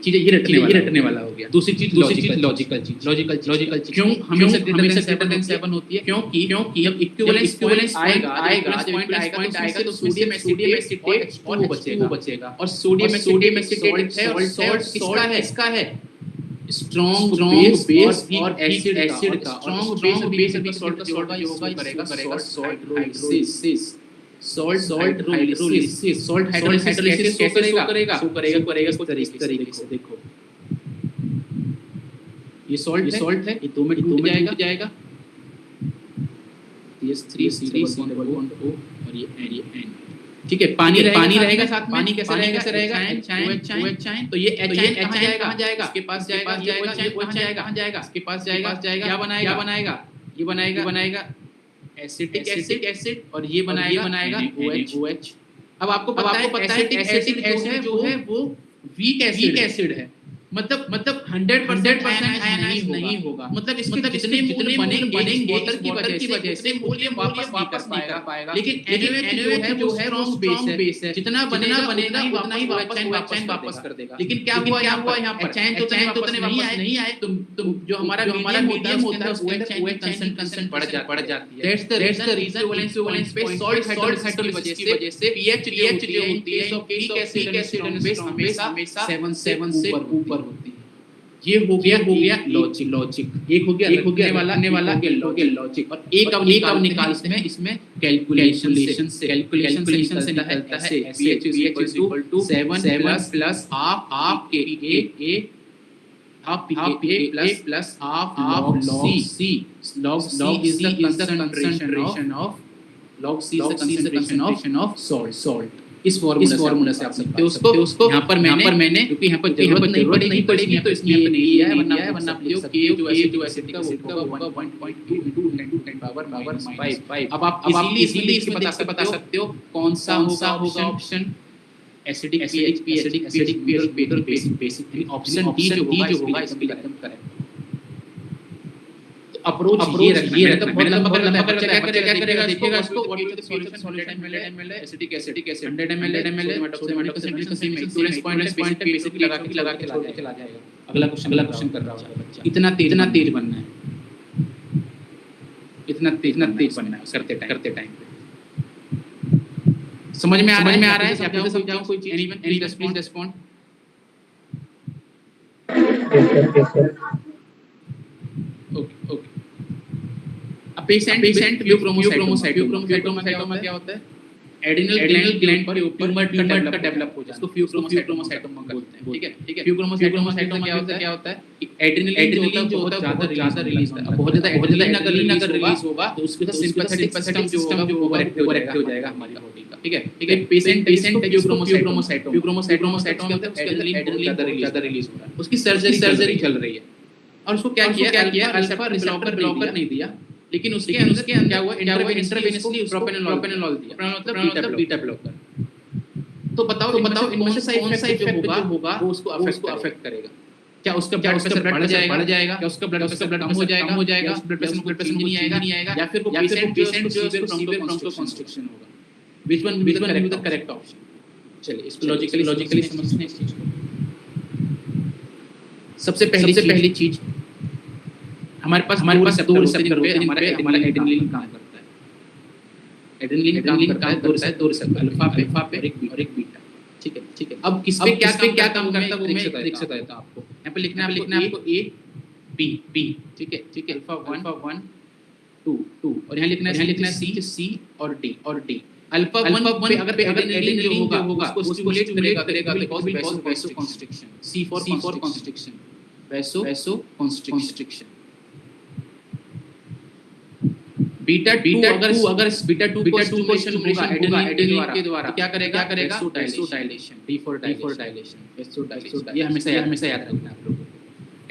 चीजें ये रटने वाला हो गया दूसरी चीज लॉजिकल चीज क्यों हमेशा ग्रेटर देन 7 होती है क्योंकि जब इक्विवेलेंस आएगा तो सोडियम एसिटेट और बचेगा और सोडियम एसिटेट है और सॉल्ट किसका है स्ट्रॉन्ग बेस और एसिड का स्ट्रॉन्ग बेस सॉल्ट का योग करेगा सॉल्ट हाइड्रोलिसिस कैसे करेगा इस तरीके से देखो ये सॉल्ट है ये दो में टूट जाएगा ये 3 और ये N ठीक है पानी रहेगा साथ में पानी कैसे रहेगा एच तो ये एच कहां जाएगा इसके पास जाएगा इसके पास जाएगा क्या बनाएगा ये बनाएगा एसिटिक एसिड और ये बनाएगा OH अब आपको पता है एसिड जो है वो वीक एसिड है मतलब 100% आयनाइज नहीं होगा मतलब इसके जितने बनेंगे वाटर की वजह से मूल्य वापस नहीं कर पाएगा लेकिन NaOH जो है स्ट्रांग बेस है जितना बनेगा उतना ही वापस कर देगा लेकिन क्या हुआ यहां पर चैन तो उतने वापस नहीं आए तुम जो हमारा मीडियम होता है उसके अंदर चैन कंसेंट बढ़ जाती है दैट्स द रीजन इक्विवेलेंस पे सॉल्ट हाइड्रोलिसिस की वजह से pH जो होती है सो वीक एसिड बेस हमेशा 7 से ऊपर होती है ये हो गया लॉजिक एक हो गया रटने वाला लॉजिक और एक अब निकालते हैं इसमें कैलकुलेशन से निकलता है ऐसे pH = 7 प्लस हाफ के half PA plus half log C. Log C is the concentration of salt. इस फॉर्मूला से आप सकते हो उसको यहाँ पर मैंने क्योंकि यहाँ पर जरूरत नहीं पड़ेगी तो इसमें यहाँ पे नहीं लिया है वरना आप लिख सकते हो कि जो एसिड का वो 1.2 into 10 power -5 अब आप इजीली इसमें बता सकते हो कौन सा होगा option acidic pH basic option D जो होगा इसमें एकदम करेक्ट अप्रोच ये रखना है बहुत लंबा क्या करेगा देखिएगा इसको what is the solution 100 ml acetic acid 100 ml tomato concentration same equivalence point पे बेसिकली लगा के चला जाएगा अगला क्वेश्चन कर रहा होगा बच्चा इतना तेज बनना है इतना तेज बनना है करते टाइम पे समझ में आ रहा है आप समझाओ कोई चीज एनी रेस्पॉन्ड ओके पेशेंट फ्यूक्रोमोसाइटोमा क्या होता है एड्रिनल ग्लैंड के ऊपर ट्यूमर का डेवलप हो जाता है इसको फ्यूक्रोमोसाइटोमा बोलते हैं ठीक है फ्यूक्रोमोसाइटोमा क्या होता है एड्रिनल जो होता है बहुत ज्यादा रिलीज होता है बहुत ज्यादा अगर रिलीज होगा तो उसके साथ सिंपैथेटिक सिस्टम जो होगा वो ओवर एक्टिव हो जाएगा हमारी बॉडी का ठीक है पेशेंट फ्यूक्रोमोसाइटोमा एड्रिनल ज्यादा रिलीज हो रहा है उसकी सर्जरी चल रही है और उसको क्या किया अल्फा ब्लॉकर नहीं दिया लेकिन उसके अंदर क्या हुआ इंट्रावेनसली प्रोपेनोल दिया मतलब बीटा ब्लॉकर तो बताओ इनमें से कौन सा इफेक्ट जो होगा वो उसको अफेक्ट करेगा क्या उसका ब्लड प्रेशर बढ़ जाएगा, क्या उसका ब्लड प्रेशर कम हो जाएगा, ब्लड प्रेशर नहीं आएगा, या फिर वो पेशेंट जो है सीवियर ब्रोंकोकंस्ट्रिक्शन होगा। Which one will be the correct option? चलिए इसको लॉजिकली समझते हैं इस चीज को। सबसे पहली चीज, हमारे पास दो रिसेप्टर पे हमारा एड्रेनलिन काम करता है। एड्रेनलिन काम करता है दो रिसेप्टर, अल्फा पे और एक बीटा। ठीक है। अब किस पे क्या काम करता है वो मैं देख सकता हूं आपको। यहां पे लिखना है आपको ए बी। ठीक है। अल्फा 1 2 और यहां लिखना है सी और डी। अल्फा 1 पे अगर एड्रेनलिन जो होगा उसको स्टिमुलेट करेगा because vasoconstriction. See for constriction, vasoconstriction. Beta 2 अगर बीटा 2 को स्टिमुलेशन होगा एड्रेनलिन के द्वारा क्या करेगा vasodilation. D for dilation, vasodilation. ये हमेशा याद रखना है आप लोगों को।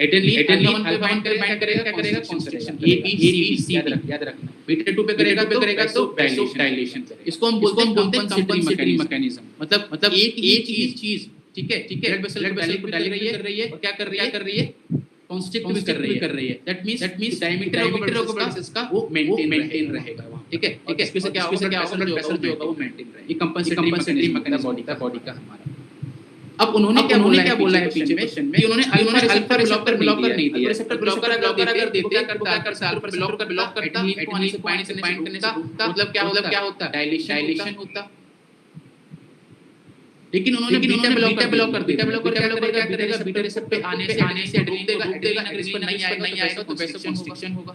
एड्रेनलिन अल्फा 1 पे क्या करेगा कंस्ट्रिक्शन, ए बी सी याद रखना। बीटा 2 पे करेगा तो वैसोडाइलेशन। इसको हम बोलते हैं कंपनसेटरी मैकेनिज्म। मतलब एक चीज ठीक है ब्लड वेसल डायलेट कर रही है और क्या कर रही है कॉन्स्ट्रिक्ट कर रही है। That means diameter of blood vessels का वो मेंटेन रहेगा वहां। ठीक है। इसके से क्या होगा ब्लड प्रेशर जो होगा वो मेंटेन रहेगा। ये कंपनसेटरी मैकेनिज्म बॉडी का हमारा। अब उन्होंने क्या बोला है पीछे में कि उन्होंने अल्फा ब्लॉकर नहीं दिया। रिसेप्टर ब्लॉकर अगर देते क्या करता है अल्फा ब्लॉक करता एड्रेनलिन को बाइंड करने का मतलब क्या होता डायलेशन होता। लेकिन उन्होंने बीटा ब्लॉक कर दिया। क्या करेगा बीटा रिसेप्टर पे आने से एड्रेनलिन को रोक देगा। अगर इस पर नहीं आएगा तो वैसोकंस्ट्रिक्शन होगा।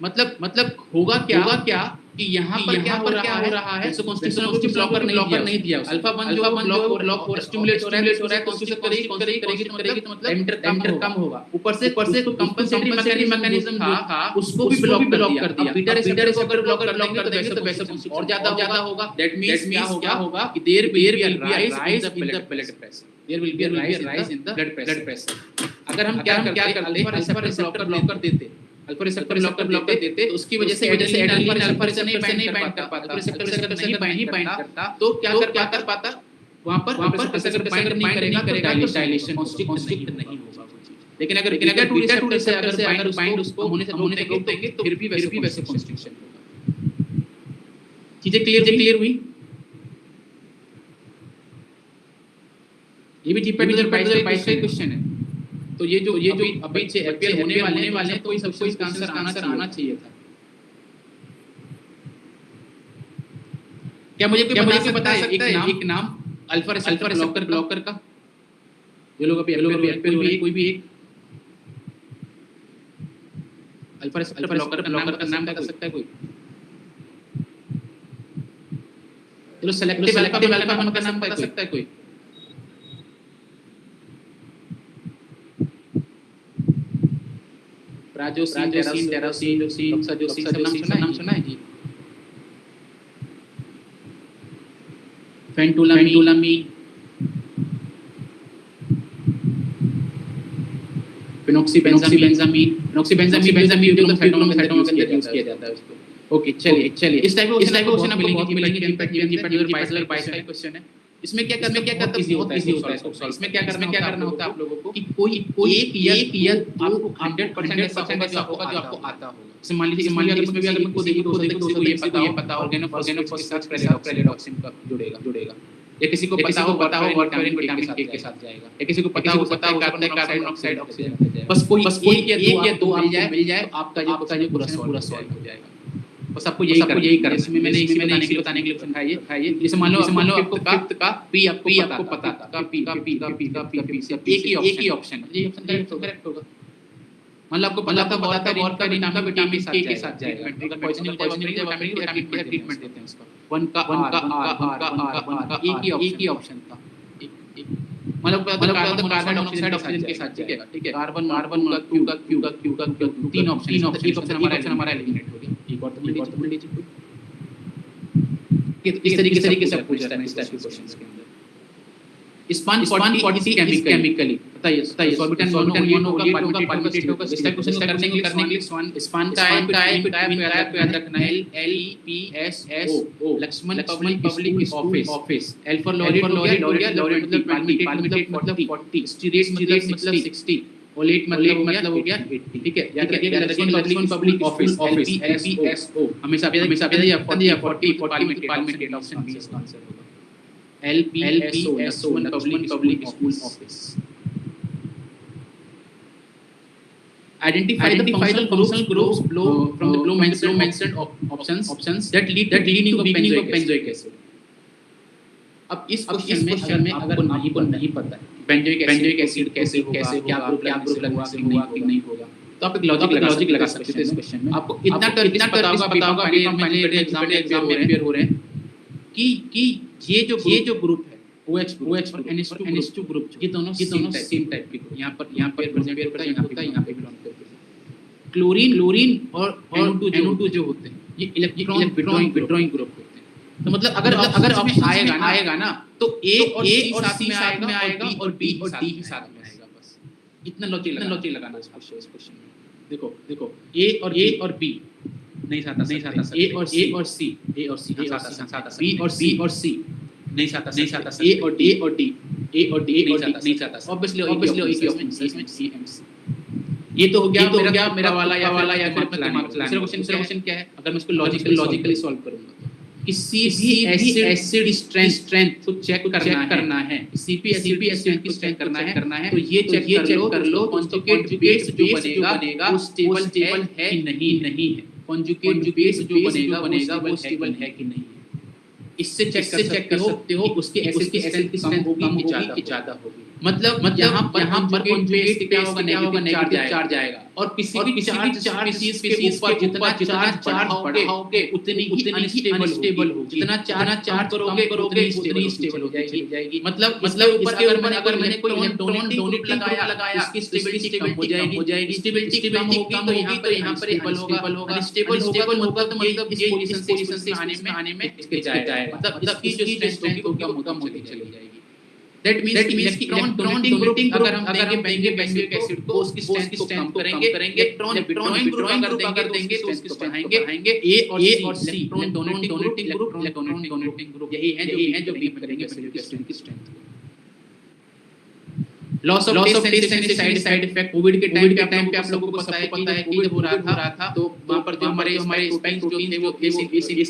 मतलब होगा क्या कि यहाँ पर क्या हो रहा है वैसोकंस्ट्रिक्शन को ब्लॉकर नहीं दिया। अल्फा 1 जो ब्लॉक हो स्टिमुलेट हो रहा है कंस्ट्रिक्ट करेगी तो मतलब डायमीटर कम होगा। ऊपर से कंपनसेटरी मैकेनिज्म जो था उसको भी ब्लॉक कर दिया। बीटा रिसेप्टर ब्लॉकर देंगे तो वैसोकंस्ट्रिक्शन और ज्यादा होगा। दैट मींस क्या होगा कि there will be rise in the blood pressure. There will be rise in the blood pressure. अगर हम क्या करते अल्फा रिसेप्टर ब्लॉकर देते ब्लॉकर देते तो उसकी वजह से एड्रेनलिन अल्फा रिसेप्टर से नहीं बाइंड कर पाता। रिसेप्टर नहीं बाइंड करता तो क्या कर पाता वहां पर रिसेप्टर बाइंड नहीं करेगा डायलेशन कॉन्स्ट्रिक्ट नहीं होगा वो चीज। लेकिन अगर बीटा 2 से अगर बाइंड उसको होने से रोक देंगे तो फिर भी वैसे कॉन्स्ट्रिक्शन होगा। चीजें क्लियर हुई? ये भी जीपीटी 2022 का क्वेश्चन है। तो ये जो अभी से एपीएल होने वाले हैं तो सबको इसका आंसर आना चाहिए था। क्या मुझे बता सकता है एक नाम अल्फा रिसेप्टर ब्लॉकर का? जो लोग अभी एपीएल हुए कोई भी एक अल्फा रिसेप्टर ब्लॉकर का नाम बता सकता है कोई? चलो सेलेक्टिव अल्फा का नाम बता सकता है कोई? प्राजोसिन, टेरासिन, डॉक्साजोसिन सब नाम सुना है जी। फेंटोलामीन, फिनोक्सीबेंजामीन जो साइटोन के अंदर यूज किया जाता है उसको। ओके चलिए इस टाइप का क्वेश्चन आपको मिलेंगे जीपीटी 2022 का क्वेश्चन है। इसमें क्या करना बहुत इजी होता है इसमें क्या करना होता है आप लोगों को कि कोई एक या आपको 100% ऐसा होगा जो आपको आता होगा। जैसे मान लीजिए अगर इसमें भी अगर मैं को देखो ये पता ऑर्गेनोफॉस्फेट प्रेलिडॉक्सिन का जुड़ेगा या किसी को पता हो विटामिन के के साथ जाएगा या किसी को पता हो कार्बन डाइऑक्साइड ऑक्सीजन। बस कोई एक या दो मिल जाए तो आपका जो पूरा सॉल्व हो जाएगा। बस आपको यही करना है। इसमें मैंने बताने के लिए समझाया है। जैसे मान लो आपको फिफ्थ का पी आपको पता था पी एक ही ऑप्शन है। ये ऑप्शन करेक्ट होगा। मान लो आपको पता था और का विटामिन के साथ जाएगा। अगर पॉइजनिंग विटामिन का ट्रीटमेंट देते हैं उसका 1 का एक ही ऑप्शन था। मतलब कार्बन डाइऑक्साइड ऑक्सीजन के साथ जाएगा। ठीक है कार्बन का तीन ऑप्शन हमारा एलिमिनेट हो गया। एक और तो लीजिए इस तरीके से पूछ रहा है इस टाइप के क्वेश्चंस के अंदर। स्पान 40 केमिकली बताइए सॉर्बिटन मोनो होगा परम्यूटेट होगा। इस टाइप क्वेश्चन करने के लिए स्पान का है याद रखना है LPSO Lakshman public office. L for laurate मतलब परम्यूटेट मतलब 40, स्टीरेट मतलब 60, ओलेट मतलब हो गया 80। ठीक है, याद रखिएगा लक्ष्मण पब्लिक ऑफिस LPSO हमेशा 40 परम्यूटेट ऑप्शन बी इसका आंसर होगा। LPSO Lakshman public school office. Identify the functional groups from the below mentioned options that lead to beginning of benzoic acid. अब इस क्वेश्चन में अगर आपको नहीं पता है बेंजोइक एसिड कैसे होगा, क्या ग्रुप लगेगा कि नहीं होगा, तो आप एक लॉजिक लगा सकते हैं इस क्वेश्चन में। आपको इतना पता होगा एग्जाम में अपेयर हो रहे हैं कि ये जो ग्रुप है OH और NH2 ग्रुप, ये दोनों सेम टाइप के ग्रुप। यहाँ पर प्रेजेंट होता है, यहाँ पे बिलोंग करते हैं। क्लोरीन और NO2 जो होते हैं ये इलेक्ट्रॉन विड्रॉइंग ग्रुप होते हैं। तो मतलब अगर ऑप्शन आएगा ना तो A और C साथ में आएगा और B और D ही साथ में आएगा। बस इतना लॉजिक लगाना इस क्वेश्चन में। देखो A और B नहीं साथ A और C B और C नहीं साथ A और D नहीं साथ। ऑब्वियसली इसमें CMC। ये तो हो गया मेरा वाला या फिर दूसरा क्वेश्चन क्या है, अगर मैं इसको लॉजिकली सॉल्व करूंगा किसी भी एसिड स्ट्रेंथ को चेक करना है, CP एसिड की स्ट्रेंथ करना है तो ये चेक कर लो कॉन्जुगेट बेस जो बनेगा वो स्टेबल है कि नहीं है। कॉन्जुगेट बेस जो बनेगा वो स्टेबल है कि नहीं है। इससे चेक कर सकते हो उसके एसिड की स्ट्रेंथ कम होगी कि ज्यादा होगी। मतलब यहाँ पर कॉन्जुगेट क्या होगा, नेगेटिव चार्ज आएगा और किसी भी चार्ज स्पीशीज के जितना चार्ज बढ़ाओगे उतनी ही अनस्टेबल होगी। जितना चार्ज करोगे उतनी स्टेबल हो जाएगी। मतलब इसके ऊपर अगर मैंने कोई इलेक्ट्रॉन डोनेट लगाया उसकी स्टेबिलिटी कम हो जाएगी। स्टेबिलिटी कम होगी तो यहाँ पर स्टेबल होगा। अनस्टेबल होगा तो मतलब ये इस पोजीशन से आने में इसके जाएगा। मतलब इसकी जो स्ट्रेंथ होगी वो कम होती चली जाएगी। That means इलेक्ट्रॉन डोनेटिंग अगर हम देंगे बेंजोइक एसिड को उसकी स्ट्रेंथ को कम करेंगे। इलेक्ट्रॉन विड्रॉइंग ग्रुप अगर देंगे तो उसको बढ़ाएंगे। A और C इलेक्ट्रॉन डोनेटिंग ग्रुप यही है जो बीट करेंगे बेंजोइक एसिड की स्ट्रेंथ को। Loss of taste and side effect Covid के टाइम पे आप लोगों को सबको पता है कि हो रहा था तो वहां पर जो हमारे स्पाइक प्रोटीन थे वो इस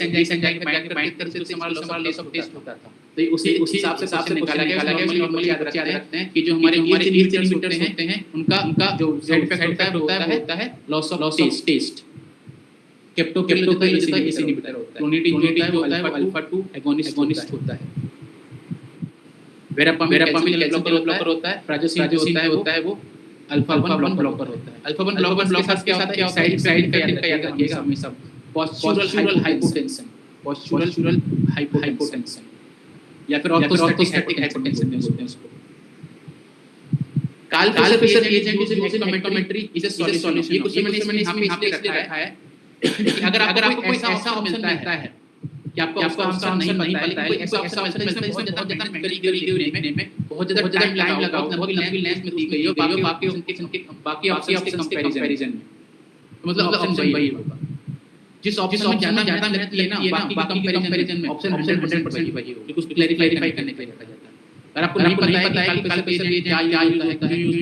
एंजाइम के बाइंड करते थे, हमारा लॉस ऑफ टेस्ट होता था। तो उसी हिसाब से निकाला गया। नॉर्मली याद रखते हैं कि जो हमारे ईच इनहिबिटर्स होते हैं उनका जो साइड इफेक्ट होता है लॉस ऑफ टेस्ट। केप्टोकिल होता है इसी इनहिबिटर होता है। क्लोनिडिन होता है वो अल्फा 2 एगोनिस्ट होता है। वेरापामिल ब्लॉकर होता है। प्राजोसिन होता है वो अल्फा 1 ब्लॉकर होता है। अल्फा 1 ब्लॉकर के साथ क्या होता है साइड इफेक्ट का याद रखिएगा हमेशा। पोस्चुरल हाइपोटेंशन या फिर ऑर्थोस्टैटिक हाइपोटेंशन बोलते हैं उसको। Karl Fischer agent is commentary is a solution. ये कुछ मैंने यहाँ पे रखा है कि अगर आपको कोई ऐसा ऑप्शन मिलता है कि आपको आंसर नहीं पता है, कोई ऐसा ऑप्शन मिलता है बहुत ज्यादा मेमोरी में बहुत ज्यादा टाइम लगा बहुत लंबी लेंथ में दी गई हो बाकी ऑप्शंस के कंपैरिजन में। मतलब ऑप्शन वही होगा जिस ऑप्शन में ज्यादा मेहनत की है ना बाकी कंपैरिजन में ऑप्शन 100% वही होगा। कुछ क्लैरिफाई करने के लिए रखा जाता है। अगर आपको नहीं पता है कि काल प्रेशर एजेंट क्या यूज होता है, यूज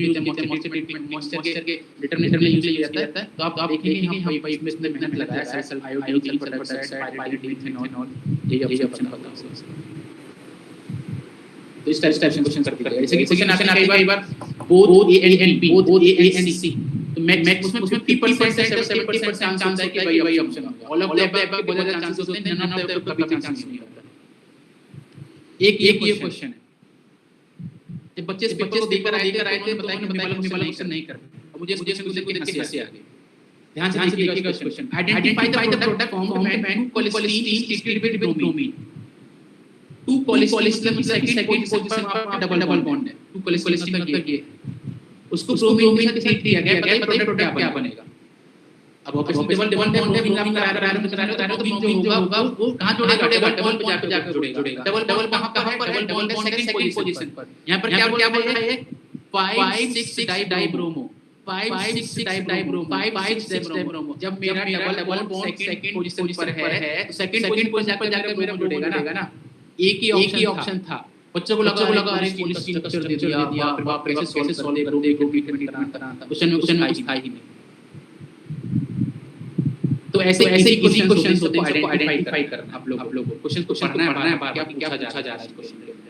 ट्रीटमेंट मॉइस्चर के डिटरमिनेशन में यूज किया जाता है, तो आप देखेंगे कि हम वही इसमें मेहनत लगाया है। सल्फर आयोडीन सल्फर डाइऑक्साइड पायरिडिन यही ऑप्शन पता है। तो इस टाइप से क्वेश्चन करते हैं। जैसे कि क्वेश्चन आते हैं कई बार both A and B both A and C तो मैक्सिमम उसमें 50% से 70% चांस होता है कि वही ऑप्शन होगा। ऑल ऑफ द अबव बहुत ज्यादा चांसेस होते हैं, नन ऑफ द अबव कभी चांस नहीं होता। एक ये क्वेश्चन है जब बच्चे पेपर को देकर आए थे बताएंगे मैं वाला क्वेश्चन नहीं कर पाया और मुझे इस क्वेश्चन को देख के हंसी आ गई। ध्यान से देखिएगा question. Identify the product form when cholestene is treated with bromine. Two cholestene की सेकंड पोजीशन पर डबल बॉन्ड है। टू कोलेस्टीन मतलब ये उसको ब्रोमीन के साथ ट्रीट किया गया। बताइए प्रोडक्ट क्या बनेगा। अब ऑब्वियसली डबल बॉन्ड है ब्रोमीन का आयरन तो ब्रोमीन जो होगा वो कहां जुड़ेगा डबल पे जाकर जुड़ेगा। डबल कहां पर है डबल बॉन्ड सेकंड पोजीशन पर। यहां पर क्या बोल रहा है 5,6 डाइब्रोमो 5,6 डाइब्रोमो 5,6 डाइब्रोमो। जब मेरा डबल बॉन्ड सेकंड पोजीशन पर है तो सेकंड पोजीशन पर जाकर मेरा जुड़ेगा ना। एक ही ऑप्शन था। बच्चों को लगा अरे पुलिस स्ट्रक्चर दे दिया, बाप रे कैसे सॉल्व करोगे, ट्रीटमेंट करना था। क्वेश्चन में कुछ था ही नहीं। तो ऐसे ही क्वेश्चंस होते हैं, सबको आइडेंटिफाई करना आप लोगों को। क्वेश्चन को पढ़ना है बार क्या पूछा जा रहा है इस क्वेश्चन के अंदर।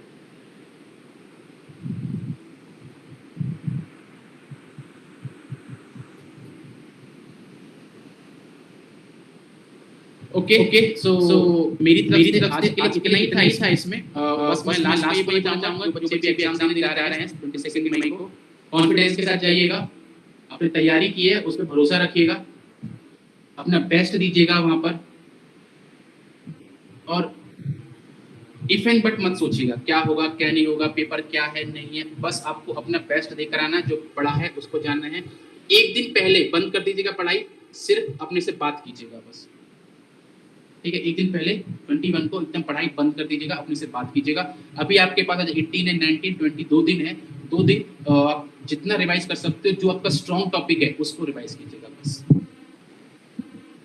ओके सो मेरी तरफ से आज के लिए इतना ही था इसमें। बस मैं लास्ट में ये बताना चाहूंगा जो बच्चे भी एग्जाम देने जा रहे हैं 22 मई को, कॉन्फिडेंस के साथ जाइएगा, आपने तैयारी की है उस पर भरोसा रखिएगा, अपना बेस्ट दीजिएगा वहां पर, और इफ एंड बट मत सोचिएगा क्या होगा क्या नहीं होगा, पेपर क्या है नहीं है। बस आपको अपना बेस्ट देकर आना, जो पढ़ा है उसको जानना है। एक दिन पहले बंद कर दीजिएगा पढ़ाई, सिर्फ अपने से बात कीजिएगा बस, ठीक है। एक दिन पहले 21 को एकदम पढ़ाई बंद कर दीजिएगा, अपने से बात कीजिएगा। अभी आपके पास आज 18 है, 19, 20 2 दिन है। 2 दिन आप जितना रिवाइज कर सकते हो, जो आपका स्ट्रॉन्ग टॉपिक है उसको रिवाइज कीजिएगा बस,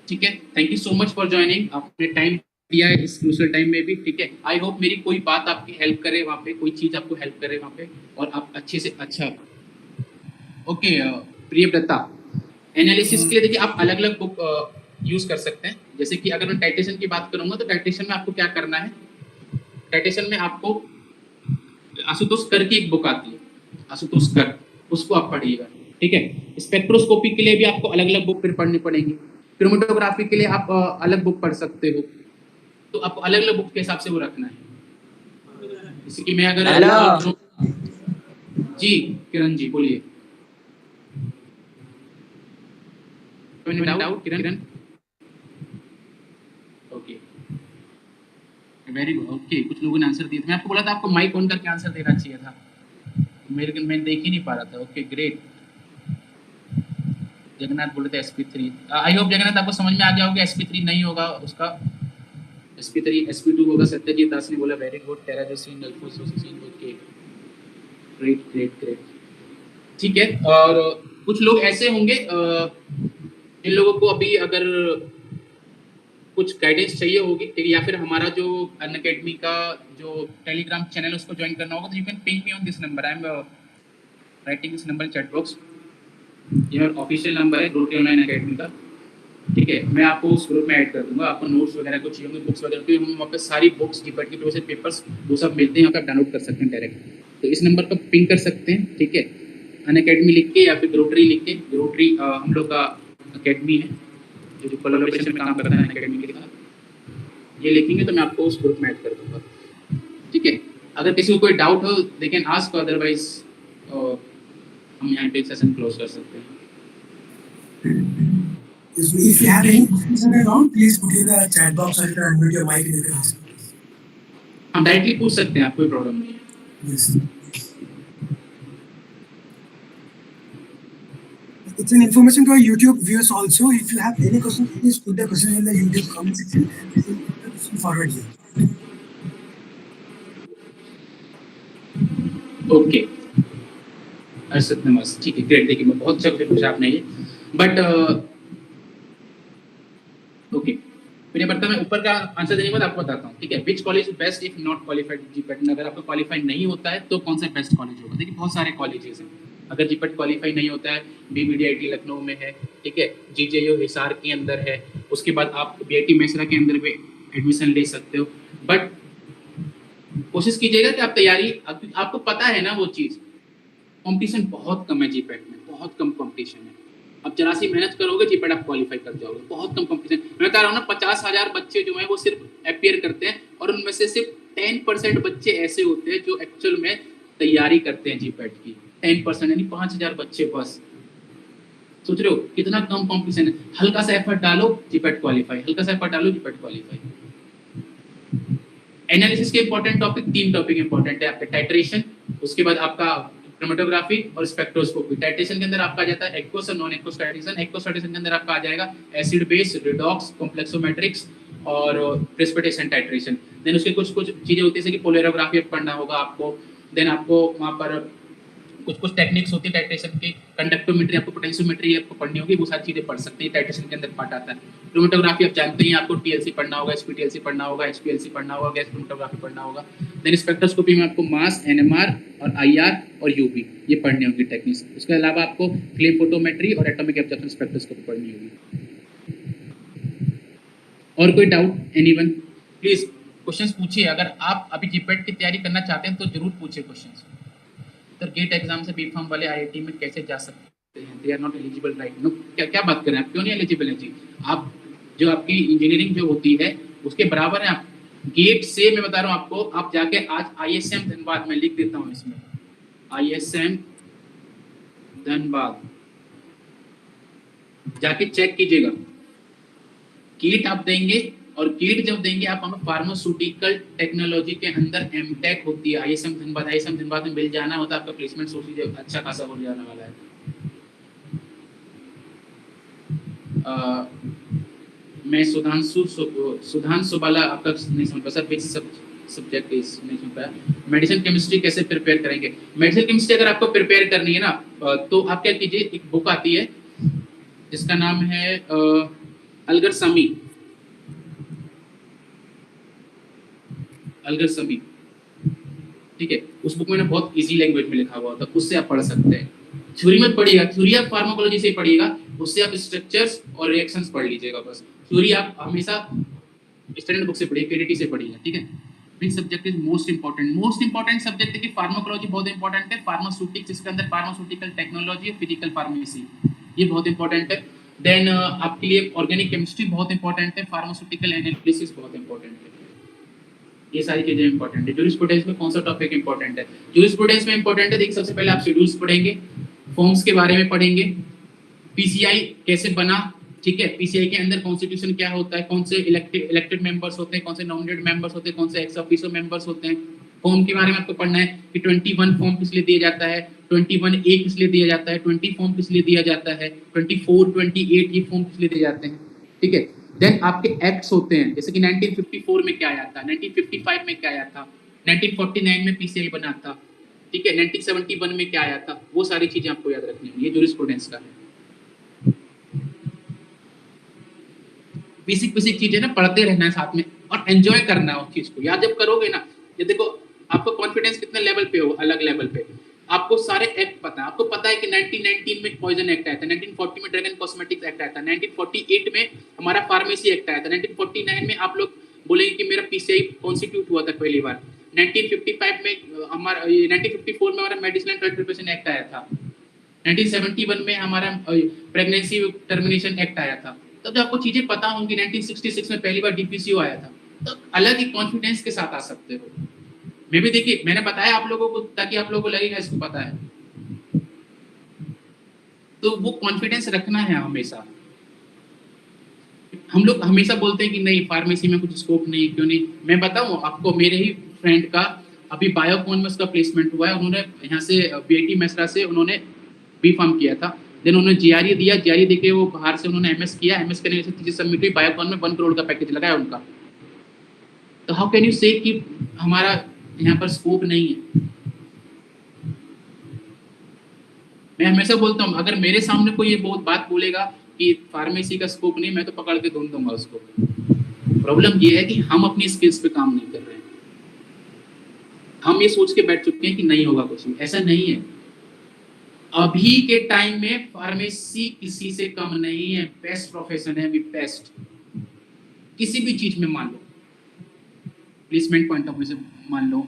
ठीक है। Thank you so much for joining, आपने टाइम दिया है इस क्रूशियल टाइम में भी, ठीक है। आई होप मेरी कोई बात आपकी हेल्प करे वहाँ पे, कोई चीज आपको हेल्प करे वहाँ पे, और आप अच्छे से अच्छा। ओके प्रियव्रता, एनालिसिस के लिए देखिए आप अलग अलग बुक यूज कर सकते हैं। जैसे कि अगर मैं टाइटेशन की बात करूंगा तो टाइटेशन में आपको क्या करना है, टाइटेशन में आपको आशुतोष कर की एक बुक आती है, आशुतोष कर, उसको आप पढ़िएगा, ठीक है। स्पेक्ट्रोस्कोपी के लिए भी आपको अलग अलग बुक फिर पढ़नी पड़ेंगी। क्रोमेटोग्राफी के लिए आप अलग बुक पढ़ सकते हो, तो आपको अलग अलग बुक के हिसाब से वो रखना है। जैसे कि मैं अगर जी किरण जी बोलिए, किरण ओके वेरी गुड। ओके कुछ लोगों ने आंसर दिए थे, मैं आपको बोला था आपको माइक ऑन करके आंसर देना चाहिए था, मैं देख ही नहीं पा रहा था। Okay great. जगन्नाथ बोले थे sp3, आई होप जगन्नाथ आपको समझ में आ गया होगा। sp3 नहीं होगा उसका, sp3 sp2 होगा। सत्यजीत दास ने बोला very good. Terazosin alfuzosin, okay great great great, ठीक है। और कुछ लोग ऐसे होंगे जिन लोगों को अभी अगर कुछ गाइडेंस चाहिए होगी, ठीक है, या फिर हमारा जो अनअकैडमी का जो टेलीग्राम चैनल है उसको ज्वाइन करना होगा, तो you can ping me on this number. I am writing this number in chat box, ये मेरा ऑफिशियल नंबर है ग्रुप ऑनलाइन अकेडमी का, ठीक है। मैं आपको उस ग्रुप में ऐड कर दूंगा। आपको नोट्स वगैरह को चाहिए होंगे, बुक्स वगैरह, तो हम वहाँ पे सारी बुक्स जीपीटी के प्रोसेस पेपर्स वो सब मिलते हैं, यहाँ पे डाउनलोड कर सकते हैं डायरेक्ट। तो इस नंबर पर पिंग कर सकते हैं, ठीक है, अनअकैडमी लिख के या फिर ग्रोटरी लिख के। ग्रोटरी हम लोग का अकेडमी है जो कोलैबोरेशन में काम करता है अकेडमी के साथ। ये लिखेंगे तो मैं आपको उस ग्रुप में ऐड कर दूंगा, ठीक है। अगर किसी को कोई डाउट हो दे कैन आस्क, अदरवाइज हम यहाँ पे सेशन क्लोज कर सकते हैं।
If you have any questions around, please put in the chat box or unmute your mic and you can ask.
हम डायरेक्टली पूछ सकते हैं, आप कोई प्रॉब्लम नहीं है।
Yes. It's an information to our YouTube viewers also. If you have any questions, please put the question in the YouTube comment section. We will forward you.
Okay Arshad नमस्ते, ठीक है ग्रेट। देखिए मैं बहुत अच्छा पूछा आपने ये, बट ओके मेरे बर्ता में ऊपर का आंसर देने के बाद आपको बताता हूँ, ठीक है। Which college best if not qualified GPAT, अगर आपको क्वालिफाई नहीं होता है तो कौन सा बेस्ट कॉलेज होगा। देखिए बहुत सारे कॉलेजेस हैं, अगर जीपीटी क्वालिफाई नहीं होता है, बीबीडीआईटी लखनऊ में है, ठीक है, जीजेयू हिसार के अंदर है, उसके बाद आप बीआईटी मेसरा के अंदर भी एडमिशन ले सकते हो। बट कोशिश कीजिएगा कि आप तैयारी, आपको पता है ना वो चीज़, कंपटीशन बहुत कम है जीपीटी में, बहुत कम कंपटीशन है। अब जरा सी मेहनत करोगे जीपीटी आप क्वालिफाई कर जाओगे, बहुत कम कंपटीशन। मैं कह रहा हूँ ना 50,000 बच्चे जो हैं वो सिर्फ अपीयर करते हैं, और उनमें से सिर्फ 10% बच्चे ऐसे होते हैं जो एक्चुअल में तैयारी करते हैं जीपीटी की। 10% यानी 5,000 बच्चे बस। सोच रहे हो कितना कम कंपटीशन है। हल्का सा एफर्ट डालो जीपीटी क्वालिफाई, हल्का सा एफर्ट डालो जीपीटी क्वालिफाई। एनालिसिस के इंपॉर्टेंट टॉपिक, 3 टॉपिक इंपॉर्टेंट है आपके, टाइट्रेशन, उसके बाद आपका क्रोमेटोग्राफी और स्पेक्ट्रोस्कोपी। टाइट्रेशन के अंदर आपका आ जाता है एक्वस और non aqueous titration. Aqueous titration के अंदर आपका आ जाएगा एसिड बेस, रिडॉक्स, कॉम्प्लेक्सोमेट्रिक्स और प्रेसिपिटेशन टाइट्रेशन। देन उसके कुछ चीजें होती है जैसे कि पोलैरोग्राफी पढ़ना होगा आपको। देन आपको वहाँ पर कुछ कुछ टेक्निक्स होती है टाइट्रेशन की, कंडक्टोमेट्री आपको, पोटेंशियोमेट्री आपको पढ़नी होगी, वो सारी चीजें पढ़ सकते हैं, टाइट्रेशन के अंदर पार्ट आता है। क्रोमेटोग्राफी आप जानते हैं, आपको टीएलसी पढ़ना होगा, एसपीटीएलसी पढ़ना होगा, एचपीएलसी पढ़ना होगा, गैस क्रोमेटोग्राफी पढ़ना होगा। देन स्पेक्ट्रोस्कोपी में आपको मास, एनएमआर और आईआर और यूवी ये पढ़नी होगी टेक्निक्स। उसके अलावा आपको फ्लेम फोटोमेट्री और एटॉमिक एब्जॉर्प्शन स्पेक्ट्रोस्कोपी पढ़नी होगी। और कोई डाउट एनीवन? प्लीज क्वेश्चंस पूछिए। अगर आप अभी जीपेट की तैयारी करना चाहते हैं तो जरूर पूछिए क्वेश्चंस। तो गेट एग्जाम से बीफार्म वाले आईआईटी में कैसे जा सकते हैं? They are not eligible right no. क्या बात कर रहे हैं आप? क्यों नहीं एलिजिबल है जी? आप जो आपकी इंजीनियरिंग जो होती है उसके बराबर है आप। गेट से मैं बता रहा हूँ आपको, आप जाके आज आईएसएम धनबाद में लिख देता हूँ इसमें, आईएसएम धनबाद जाके चेक कीजिएगा। कीट आप देंगे और कीट जब देंगे आप हमें फार्मास्यूटिकल टेक्नोलॉजी के अंदर एमटेक होती है आईएसएम धनबाद में मिल जाना होता है, आपका प्लेसमेंट सोर्स अच्छा खासा हो जाने वाला है। मैं सुधांशु बाला आपका नहीं समझ पाया सर, विच सब्जेक्ट इज नहीं समझ पाया। मेडिसिन केमिस्ट्री कैसे प्रिपेयर करेंगे? मेडिसिन केमिस्ट्री अगर आपको प्रिपेयर करनी है ना तो आप क्या कीजिए, एक बुक आती है जिसका नाम है अलगर समी, ठीक है। उस बुक में ना बहुत इजी लैंग्वेज में लिखा हुआ होता है, उससे आप पढ़ सकते हैं। थ्योरी मत पढ़िएगा, थ्योरी आप फार्माकोलॉजी से पढ़िएगा, उससे आप स्ट्रक्चर्स और रिएक्शंस पढ़ लीजिएगा बस। थ्योरी आप हमेशा स्टैंडर्ड बुक से पढ़िए, केडीटी से पढ़िए, ठीक है। Which subject is most important subject है कि फार्माकोलॉजी बहुत इंपॉर्टेंट है, फार्मास्यूटिक्स इसके अंदर फार्मास्यूटिकल टेक्नोलॉजी और फिजिकल फार्मेसी ये बहुत इंपॉर्टेंट है। देन आपके लिए ऑर्गेनिक केमिस्ट्री बहुत इंपॉर्टेंट है, फार्मास्यूटिकल एनालिसिस बहुत इंपॉर्टेंट है, ये सारी चीजें इंपॉर्टेंट है। जूरिस्प्रूडेंस में कौन सा टॉपिक इंपॉर्टेंट है? जूरिस्प्रूडेंस में इंपॉर्टेंट है, देखिए सबसे पहले आप शेड्यूल्स पढ़ेंगे, फॉर्म्स के बारे में पढ़ेंगे, पीसीआई कैसे बना, ठीक है, पीसीआई के अंदर कॉन्स्टिट्यूशन क्या होता है, कौन से इलेक्टेड मेंबर्स होते हैं, कौन से नॉमिनेटेड मेंबर्स होते हैं, कौन से एक्स ऑफिशियो मेंबर्स होते हैं। फॉर्म के बारे में आपको पढ़ना है कि 21 फॉर्म किस लिए दिया जाता है, 21A किस लिए दिया जाता है, 20 फॉर्म किस लिए दिया जाता है, 24, 28 ये फॉर्म किस लिए दिए जाते हैं, ठीक है। देन आपके एक्ट्स होते हैं, जैसे कि 1954 में क्या आया था, 1955 में क्या आया था, 1949 में पीसीआई बना था, ठीक है, 1971 में क्या आया था, वो सारी चीजें आपको याद रखनी है। ये जूरिस्प्रूडेंस का है। बेसिक चीजें ना पढ़ते रहना है साथ में और एंजॉय करना है उस चीज को। याद जब करोगे ना, ये देखो आपको कॉन्फिडेंस कितने लेवल पे हो, अलग लेवल पे आपको सारे एक्ट पता है। आपको पता है कि 1919 में पॉइजन एक्ट आया था, 1940 में ड्रग एंड कॉस्मेटिक्स एक्ट आया था, 1948 में हमारा फार्मेसी एक्ट आया था, 1949 में आप लोग बोलेंगे कि मेरा पीसीआई कॉन्स्टिट्यूट हुआ था पहली बार, 1955 में हमारा 1954 में हमारा medicine and drug preparation act आया था, 1971 में हमारा प्रेगनेंसी टर्मिनेशन एक्ट आया था। तो जब आपको चीजें पता होंगी, 1966 में पहली बार डीपीसीओ आया था, तो अलग ही कॉन्फिडेंस के साथ आ सकते हो। मैं भी देखिए, मैंने बताया आप लोगों को ताकि आप लोगों को लगेगा इसको पता है, तो वो कॉन्फिडेंस रखना है हमेशा। हम लोग हमेशा बोलते हैं कि नहीं फार्मेसी में कुछ स्कोप नहीं, क्यों नहीं। मैं बताऊं आपको, मेरे ही फ्रेंड का अभी बायोकॉन में उसका प्लेसमेंट हुआ है। उन्होंने यहाँ से बीआईटी मेसरा से उन्होंने बीफार्म किया था, देन उन्होंने जीआरई दिया, जीआरई देके वो बाहर से उन्होंने एमएस किया, एमएस करने के बाद सबमिट हुई, बायोकॉन में 1 करोड़ का पैकेज लगाया उनका। तो हाउ कैन यू से कि हमारा यहाँ पर स्कोप नहीं है? मैं हमेशा बोलता हूँ, अगर मेरे सामने कोई ये बहुत बात बोलेगा कि फार्मेसी का स्कोप नहीं, मैं तो पकड़ के ढूंढ दूंगा उसको। प्रॉब्लम ये है कि हम अपनी स्किल्स पे काम नहीं कर रहे हैं। हम ये सोच के बैठ चुके हैं कि नहीं होगा कुछ भी, ऐसा नहीं है। अभी के टाइम में फार्मेसी किसी से कम नहीं है, बेस्ट प्रोफेशन है, बेस्ट किसी भी चीज में मान लो, प्लेसमेंट पॉइंट ऑफ व्यू से मान लो,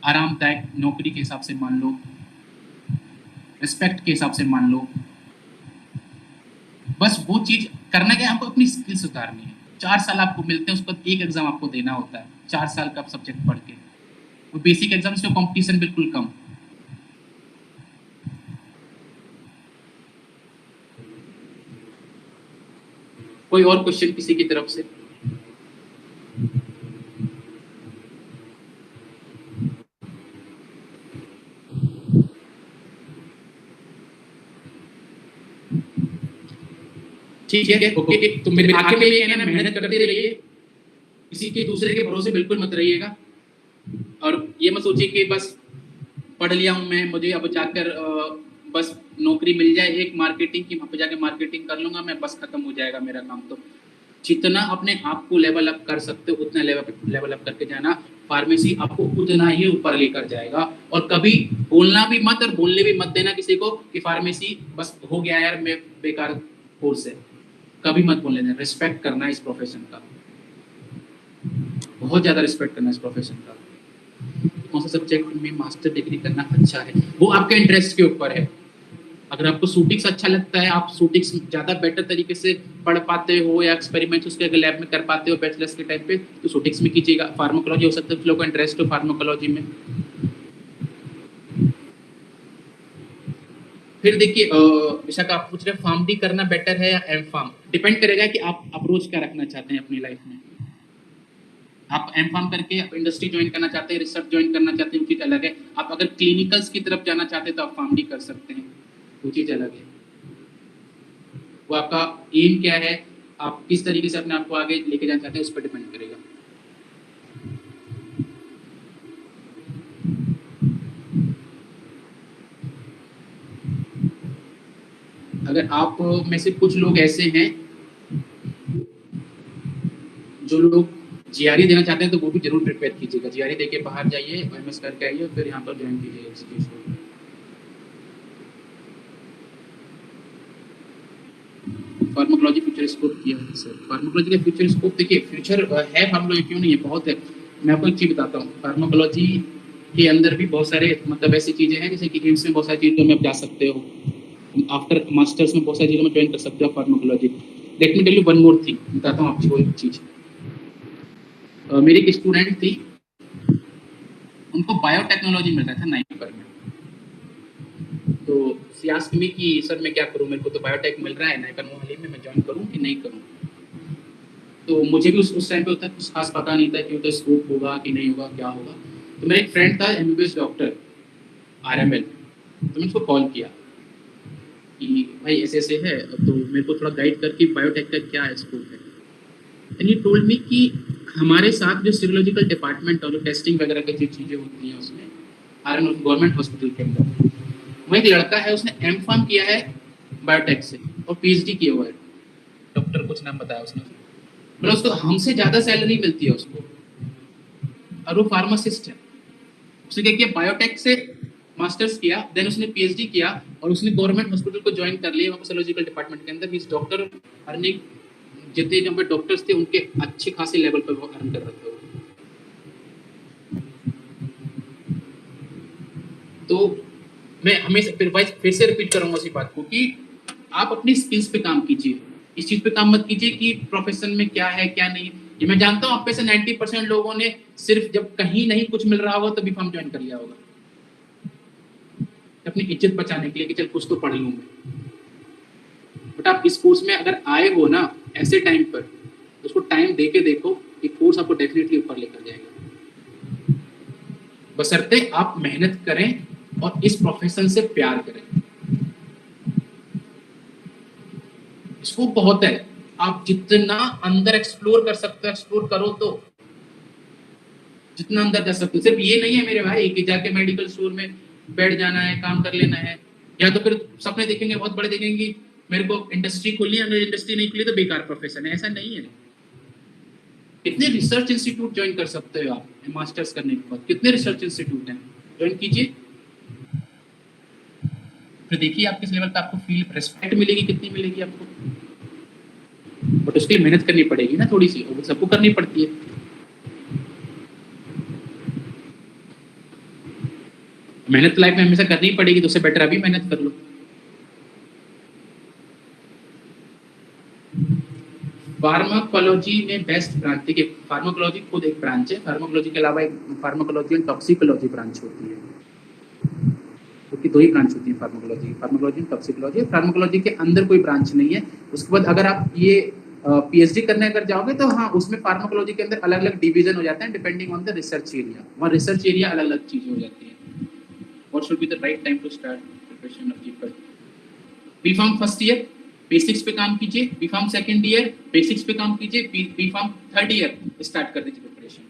आरामदायक नौकरी के हिसाब से मान लो, रिस्पेक्ट के हिसाब से मान लो, बस वो चीज करना क्या, हमको अपनी स्किल सुधारनी है। 4 साल आपको मिलते हैं, उसके बाद एक एग्जाम आपको देना होता है, 4 साल का सब्जेक्ट पढ़ के। वो बेसिक एग्जाम से कंपटीशन बिल्कुल कम। कोई और क्वेश्चन किसी की तरफ से? ठीक है, ओके। तो मेरे आगे में ये कहना, मेहनत करते रहिए, किसी के दूसरे के भरोसे बिल्कुल मत रहिएगा, और ये मत सोचिए कि बस पढ़ लिया हूँ मैं, मुझे अब जाकर बस नौकरी मिल जाए एक मार्केटिंग की, वहाँ पे जाके मार्केटिंग कर लूंगा मैं, बस खत्म हो जाएगा मेरा काम। तो जितना अपने आप को लेवल अप कर सकते हो उतना लेवल अप करके जाना। फार्मेसी आपको उतना ही ऊपर लेकर जाएगा। और कभी बोलना भी मत, और बोलने भी मत देना किसी को कि फार्मेसी बस हो गया यार, मैं बेकार कोर्स है, कभी मत बोलने देना। रिस्पेक्ट करना इस प्रोफेशन का, बहुत ज़्यादा रिस्पेक्ट करना इस प्रोफेशन का। कौन सा सब्जेक्ट में मास्टर डिग्री करना अच्छा है, वो आपके इंटरेस्ट के ऊपर है। अगर आपको शूटिंग्स अच्छा लगता है, आप शूटिंग्स ज़्यादा बेटर तरीके से पढ़ पाते हो या एक्सपेरिमेंट्स उसके अगर लैब में कर पाते हो बैचलर्स के टाइम पे, तो शूटिंग्स में कीजिएगा। फार्माकोलॉजी हो सकता है कुछ लोगों को इंटरेस्ट हो फार्माकोलॉजी में। फिर देखिए विशाखा, आप पूछ रहे फार्म डी करना बेटर है या एम फार्म, डिपेंड करेगा कि आप अप्रोच क्या रखना चाहते हैं अपनी लाइफ में। आप एम फार्म करके आप इंडस्ट्री ज्वाइन करना चाहते हैं, रिसर्च ज्वाइन करना चाहते हैं, वो चीज़ अलग है। आप अगर क्लिनिकल्स की तरफ जाना चाहते हैं तो आप फार्म डी कर सकते हैं, वो चीज़ अलग है। वो आपका एम क्या है, आप किस तरीके से अपने आप को आगे लेके जाना चाहते हैं, उस पर डिपेंड करेगा। अगर आप में से कुछ लोग ऐसे हैं जो लोग जीआरई देना चाहते हैं तो वो भी जरूर प्रिपेयर कीजिएगा। जीआरई देके बाहर जाइए, एमएस करके आइए, फिर यहाँ पर ज्वाइन कीजिए इस चीज़ को। फार्माकोलॉजी फ्यूचर स्कोप किया है सर। फार्माकोलॉजी का फ्यूचर स्कोप देखिए, फ्यूचर है फार्माकोलॉजी, क्यों नहीं है, बहुत है। मैं आपको एक चीज़ बताता हूँ, फार्माकोलॉजी के अंदर भी बहुत सारे मतलब ऐसी चीज़ें हैं, जैसे कि एम्स में बहुत सारी चीज़ों में आप जा सकते हो, आफ्टर मास्टर्स में बहुत सारी चीज़ों में ज्वाइन कर सकते हो pharmacology. Let me tell you one more thing, बताता हूँ आपको एक चीज़। मेरी एक स्टूडेंट थी, उनको बायोटेक्नोलॉजी मिल रहा था 9 पर में, तो शी आस्क्ड मी कि सर मैं क्या करूं, मेरे को तो बायोटेक मिल रहा है नाइपर मोहाली में, मैं ज्वाइन करूं कि नहीं करूं। तो मुझे भी उस टाइम पे उतना कुछ खास पता नहीं था कि उधर स्कोप होगा कि नहीं होगा, क्या होगा। तो मेरा एक फ्रेंड था एमबीबीएस डॉक्टर आरएमएल, तो मैंने उसको कॉल किया कि भाई ऐसे ऐसे है, तो मेरे को थोड़ा गाइड करके बायोटेक का क्या स्कोप है। एंड ही टोल्ड मी कि हमारे साथ जो सीरोलॉजिकल डिपार्टमेंट और जो टेस्टिंग वगैरह की जो चीज़ें होती हैं उसमें आरएन गवर्नमेंट हॉस्पिटल के अंदर, वो एक लड़का है, उसने एम फार्म किया है बायोटेक से और पीएचडी किया हुआ है, डॉक्टर कुछ नाम बताया उसने, मतलब उसको हमसे ज़्यादा सैलरी मिलती है उसको, और वो फार्मासिस्ट है। उसने क्या किया, बायोटेक से मास्टर्स किया, देन उसने पीएचडी किया और उसने गवर्नमेंट हॉस्पिटल को ज्वाइन कर लिया सर्जिकल डिपार्टमेंट के अंदर। इस डॉक्टर अर्निंग, जितने नंबर डॉक्टर्स थे उनके अच्छे खासे लेवल पर वो अर्न कर रहे थे। तो मैं हमेशा फिर से रिपीट करूंगा उसी बात को कि आप अपनी स्किल्स पे काम कीजिए, इस चीज पे काम मत कीजिए कि प्रोफेशन में क्या है क्या नहीं। ये मैं जानता हूँ आप में से 90% लोगों ने सिर्फ जब कहीं नहीं कुछ मिल रहा होगा तभी फॉर्म ज्वाइन कर लिया होगा, अपनी इज्जत बचाने के लिए कि चल कुछ तो पढ़ लूँ मैं। बट आप इस कोर्स में अगर आए हो ना ऐसे टाइम पर, उसको टाइम दे के देखो, ये कोर्स आपको डेफिनेटली ऊपर लेकर जाएगा, बशर्ते आप मेहनत करें और इस प्रोफेशन से प्यार करें। इसको बहुत है, आप जितना अंदर एक्सप्लोर कर सकते हो एक्सप्लोर करो, तो जितना अंदर जा सकते हो। सिर्फ ये नहीं है मेरे भाई कि जाके मेडिकल स्टोर में बैठ जाना है, काम कर लेना है, या तो फिर सपने देखेंगे बहुत बड़े, देखेंगे मेरे को इंडस्ट्री खोलनी है, अगर इंडस्ट्री नहीं खुली तो बेकार प्रोफेशन है, ऐसा नहीं है। कितने रिसर्च इंस्टीट्यूट ज्वाइन कर सकते हो आप मास्टर्स करने के बाद, कितने रिसर्च इंस्टीट्यूट हैं, ज्वाइन कीजिए। फिर देखिए आप किस लेवल पे आपको फील रिस्पेक्ट मिलेगी, कितनी मिलेगी आपको, बट उसके लिए मेहनत करनी पड़ेगी ना थोड़ी सी, और वो सबको करनी पड़ती है। मेहनत लाइफ में हमेशा करनी पड़ेगी, तो उससे बेटर अभी मेहनत कर लो। फार्माकोलॉजी में बेस्ट ब्रांच, देखिए फार्माकोलॉजी खुद एक ब्रांच है, फार्माकोलॉजी के अलावा एक फार्माकोलॉजी एंड टॉक्सिकोलॉजी ब्रांच होती है, क्योंकि दो ही ब्रांच होती है फार्माकोलॉजी एंड टॉक्सिकोलॉजी। फार्माकोलॉजी के अंदर कोई ब्रांच नहीं है। उसके बाद अगर आप ये पीएचडी करने अगर जाओगे तो हाँ, उसमें फार्माकोलॉजी के अंदर अलग अलग डिवीजन हो जाते हैं depending on the research area, वहाँ रिसर्च एरिया अलग अलग चीजें हो जाती है। What should be the right time to start preparation of GPAT? B Pharm first year basics पे काम कीजिए, बीफार्म सेकंड ईयर बेसिक्स पे काम कीजिए, बीफार्म थर्ड ईयर स्टार्ट कर दीजिए प्रिपरेशन।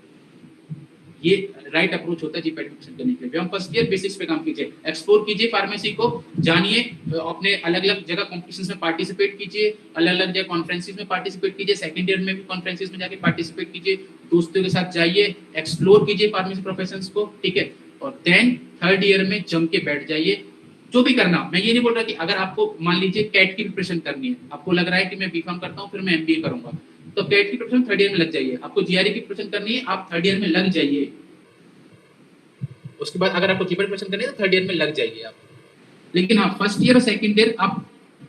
ये राइट अप्रोच होता है जीपैट प्रिपरेशन करने के लिए। हम फर्स्ट ईयर बेसिस पे काम कीजिए, एक्सप्लोर कीजिए फार्मेसी को, जानिए, अपने अलग अलग जगह कॉम्पिटिशन्स में पार्टिसिपेट कीजिए, अलग अलग जगह कॉन्फ्रेंसेस में पार्टिसिपेट कीजिए, सेकंड ईयर में भी कॉन्फ्रेंसेस में जाके पार्टिसिपेट कीजिए, दोस्तों के साथ जाइए, एक्सप्लोर कीजिए फार्मेसी प्रोफेशंस को, ठीक है। और देन थर्ड ईयर में जम के बैठ जाइए, जो भी करना। मैं ये नहीं बोल रहा कि अगर आपको मान लीजिए कैट की प्रिपरेशन करनी है, आपको लग रहा है कि मैं बीफार्म करता हूँ फिर मैं एमबीए करूंगा, तो कैट की प्रिपरेशन थर्ड ईयर में लग जाइए। आपको जीआरई की प्रिपरेशन करनी है, आप थर्ड ईयर में लग जाइए। उसके बाद अगर आपको जीपैट प्रिपरेशन करनी है तो थर्ड ईयर में लग जाइए आप। लेकिन हाँ, फर्स्ट ईयर और सेकंड ईयर आप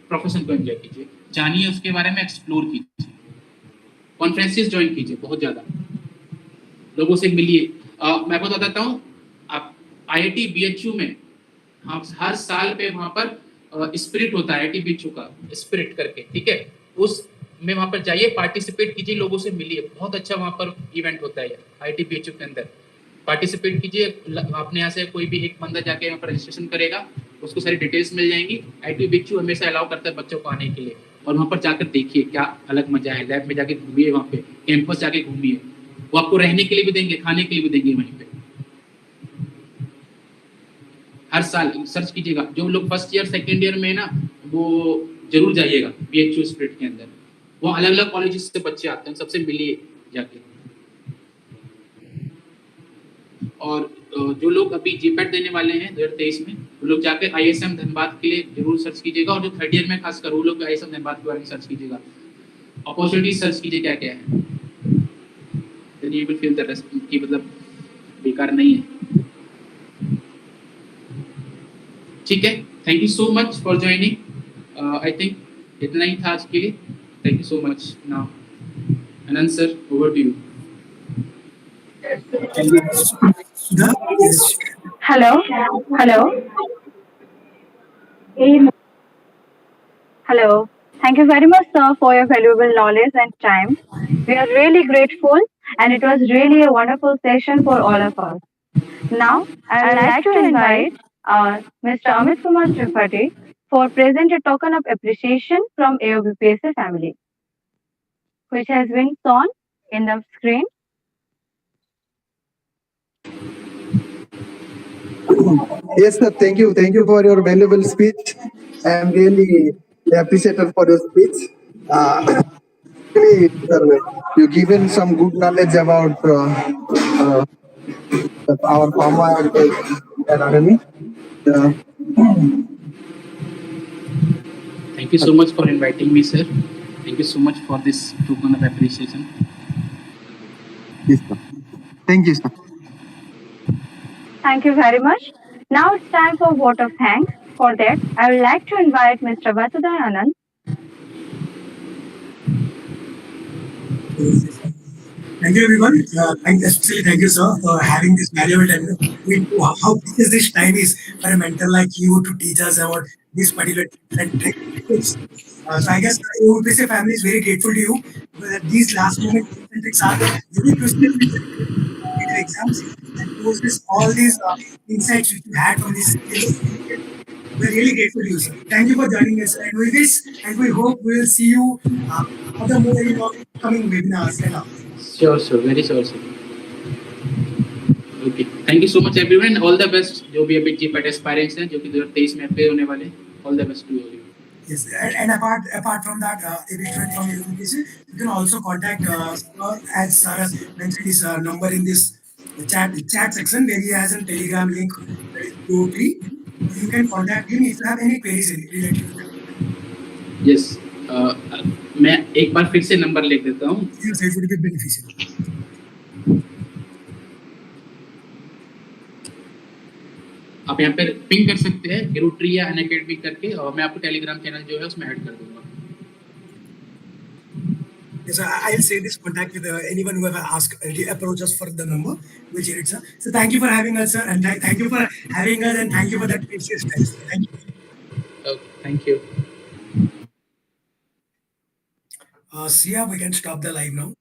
प्रोफेशन को एंजॉय कीजिए, जानिए उसके बारे में, एक्सप्लोर कीजिए, कॉन्फ्रेंसेस ज्वाइन कीजिए, बहुत ज्यादा लोगों से मिलिए। मैं आपको बताता हूँ, आप आईआईटी बीएचयू में हर साल पे वहां पर स्पिरिट होता है, आईआईटी बीएचयू का स्पिरिट करके, ठीक है। उस में वहां पर जाइए, पार्टिसिपेट कीजिए, लोगों से मिलिए, बहुत अच्छा वहां पर इवेंट होता है आईआईटी बीएचयू के अंदर। पार्टिसिपेट कीजिए, अपने यहाँ से कोई भी एक बंदा जाके वहाँ पर रजिस्ट्रेशन करेगा, उसको सारी डिटेल्स मिल जाएंगी। आईआईटी बीएचयू हमेशा अलाउ करता है बच्चों को आने के लिए, और वहाँ पर जाकर देखिए क्या अलग मजा है। लैब में जाके घूमिए, वहाँ पे कैंपस जाके घूमिए, वो आपको रहने के लिए भी देंगे, खाने के लिए भी देंगे वहीं पे। हर साल सर्च कीजिएगा, जो लोग फर्स्ट ईयर सेकेंड ईयर में ना, वो जरूर जाइएगा बीएचयू स्पिरिट के अंदर। वो अलग अलग कॉलेजेस से बच्चे आते हैं, सबसे मिलिए जाके। और जो लोग अभी जीपैट देने वाले हैं 2023 में, वो लोग जाके आईएसएम धनबाद के लिए जरूर सर्च कीजिएगा। और जो थर्ड ईयर में खासकर वो लोग आईएसएम धनबाद के बारे में सर्च कीजिएगा, अपॉर्चुनिटी सर्च कीजिए क्या क्या है, then you will feel the response की मतलब बेकार नहीं है। ठीक है, thank you so much for joining. I think इतना ही था आज के लिए। Thank you so much. Now Anant sir, over to you.
Sudha, yes.
Hello. Hello. Hello. Thank you very much, sir, for your valuable knowledge and time. We are really grateful, and it was really a wonderful session for all of us. Now, I would like to invite Mr. Amit Kumar Tripathi for present a token of appreciation from AOBPSA family, which has been shown in the screen.
Yes, sir. Thank you. Thank you for your valuable speech. I am really appreciated for your speech. Really, sir, you given some good knowledge about our pharma academy.
Thank you so much for inviting me, sir. Thank you so much for this token of appreciation.
Yes, sir. Thank you, sir.
Thank you very much. Now it's time for vote of thanks. For that, I would like to invite Mr. Vasudhan Anand.
Thank you, everyone. Especially thank you, sir, for having this valuable time. We know how precious this time is for a mentor like you to teach us about this particular tricks. So I guess UPSC family is very grateful to you that these last moment tricks are very crucial in your exams. And those all these insights which you had from this. We're really grateful to you, sir. Thank you for joining us. And we wish and we hope we will see you furthermore in our coming webinars and all.
Sure, sir. Very sure, sir. Okay. Thank you so much, everyone. All the best. जो भी अभी GPAT aspirants हैं, जो कि 2023 में apply होने वाले, all the best to you.
Yes, and apart from that, if you from UPSC, you can also contact sir, as sir has mentioned his number in this chat section where he has a Telegram link totally. You can contact him if you have any queries related to that.
Yes. मैं एक बार फिर से number लिख देता हूँ।
Yes, it would be beneficial.
आप यहाँ पर पिंग कर सकते हैं गुरुट्री या अनअकैडमी करके, और मैं आपको टेलीग्राम चैनल जो है उसमें ऐड कर दूंगा।
Yes, I'll say this contact with anyone who ever approach us for the number, which is sir. So thank you for having us, sir, and thank you for having us, and thank you for that precious time. Thank you.
Okay, thank you.
Sia, we can stop the live now.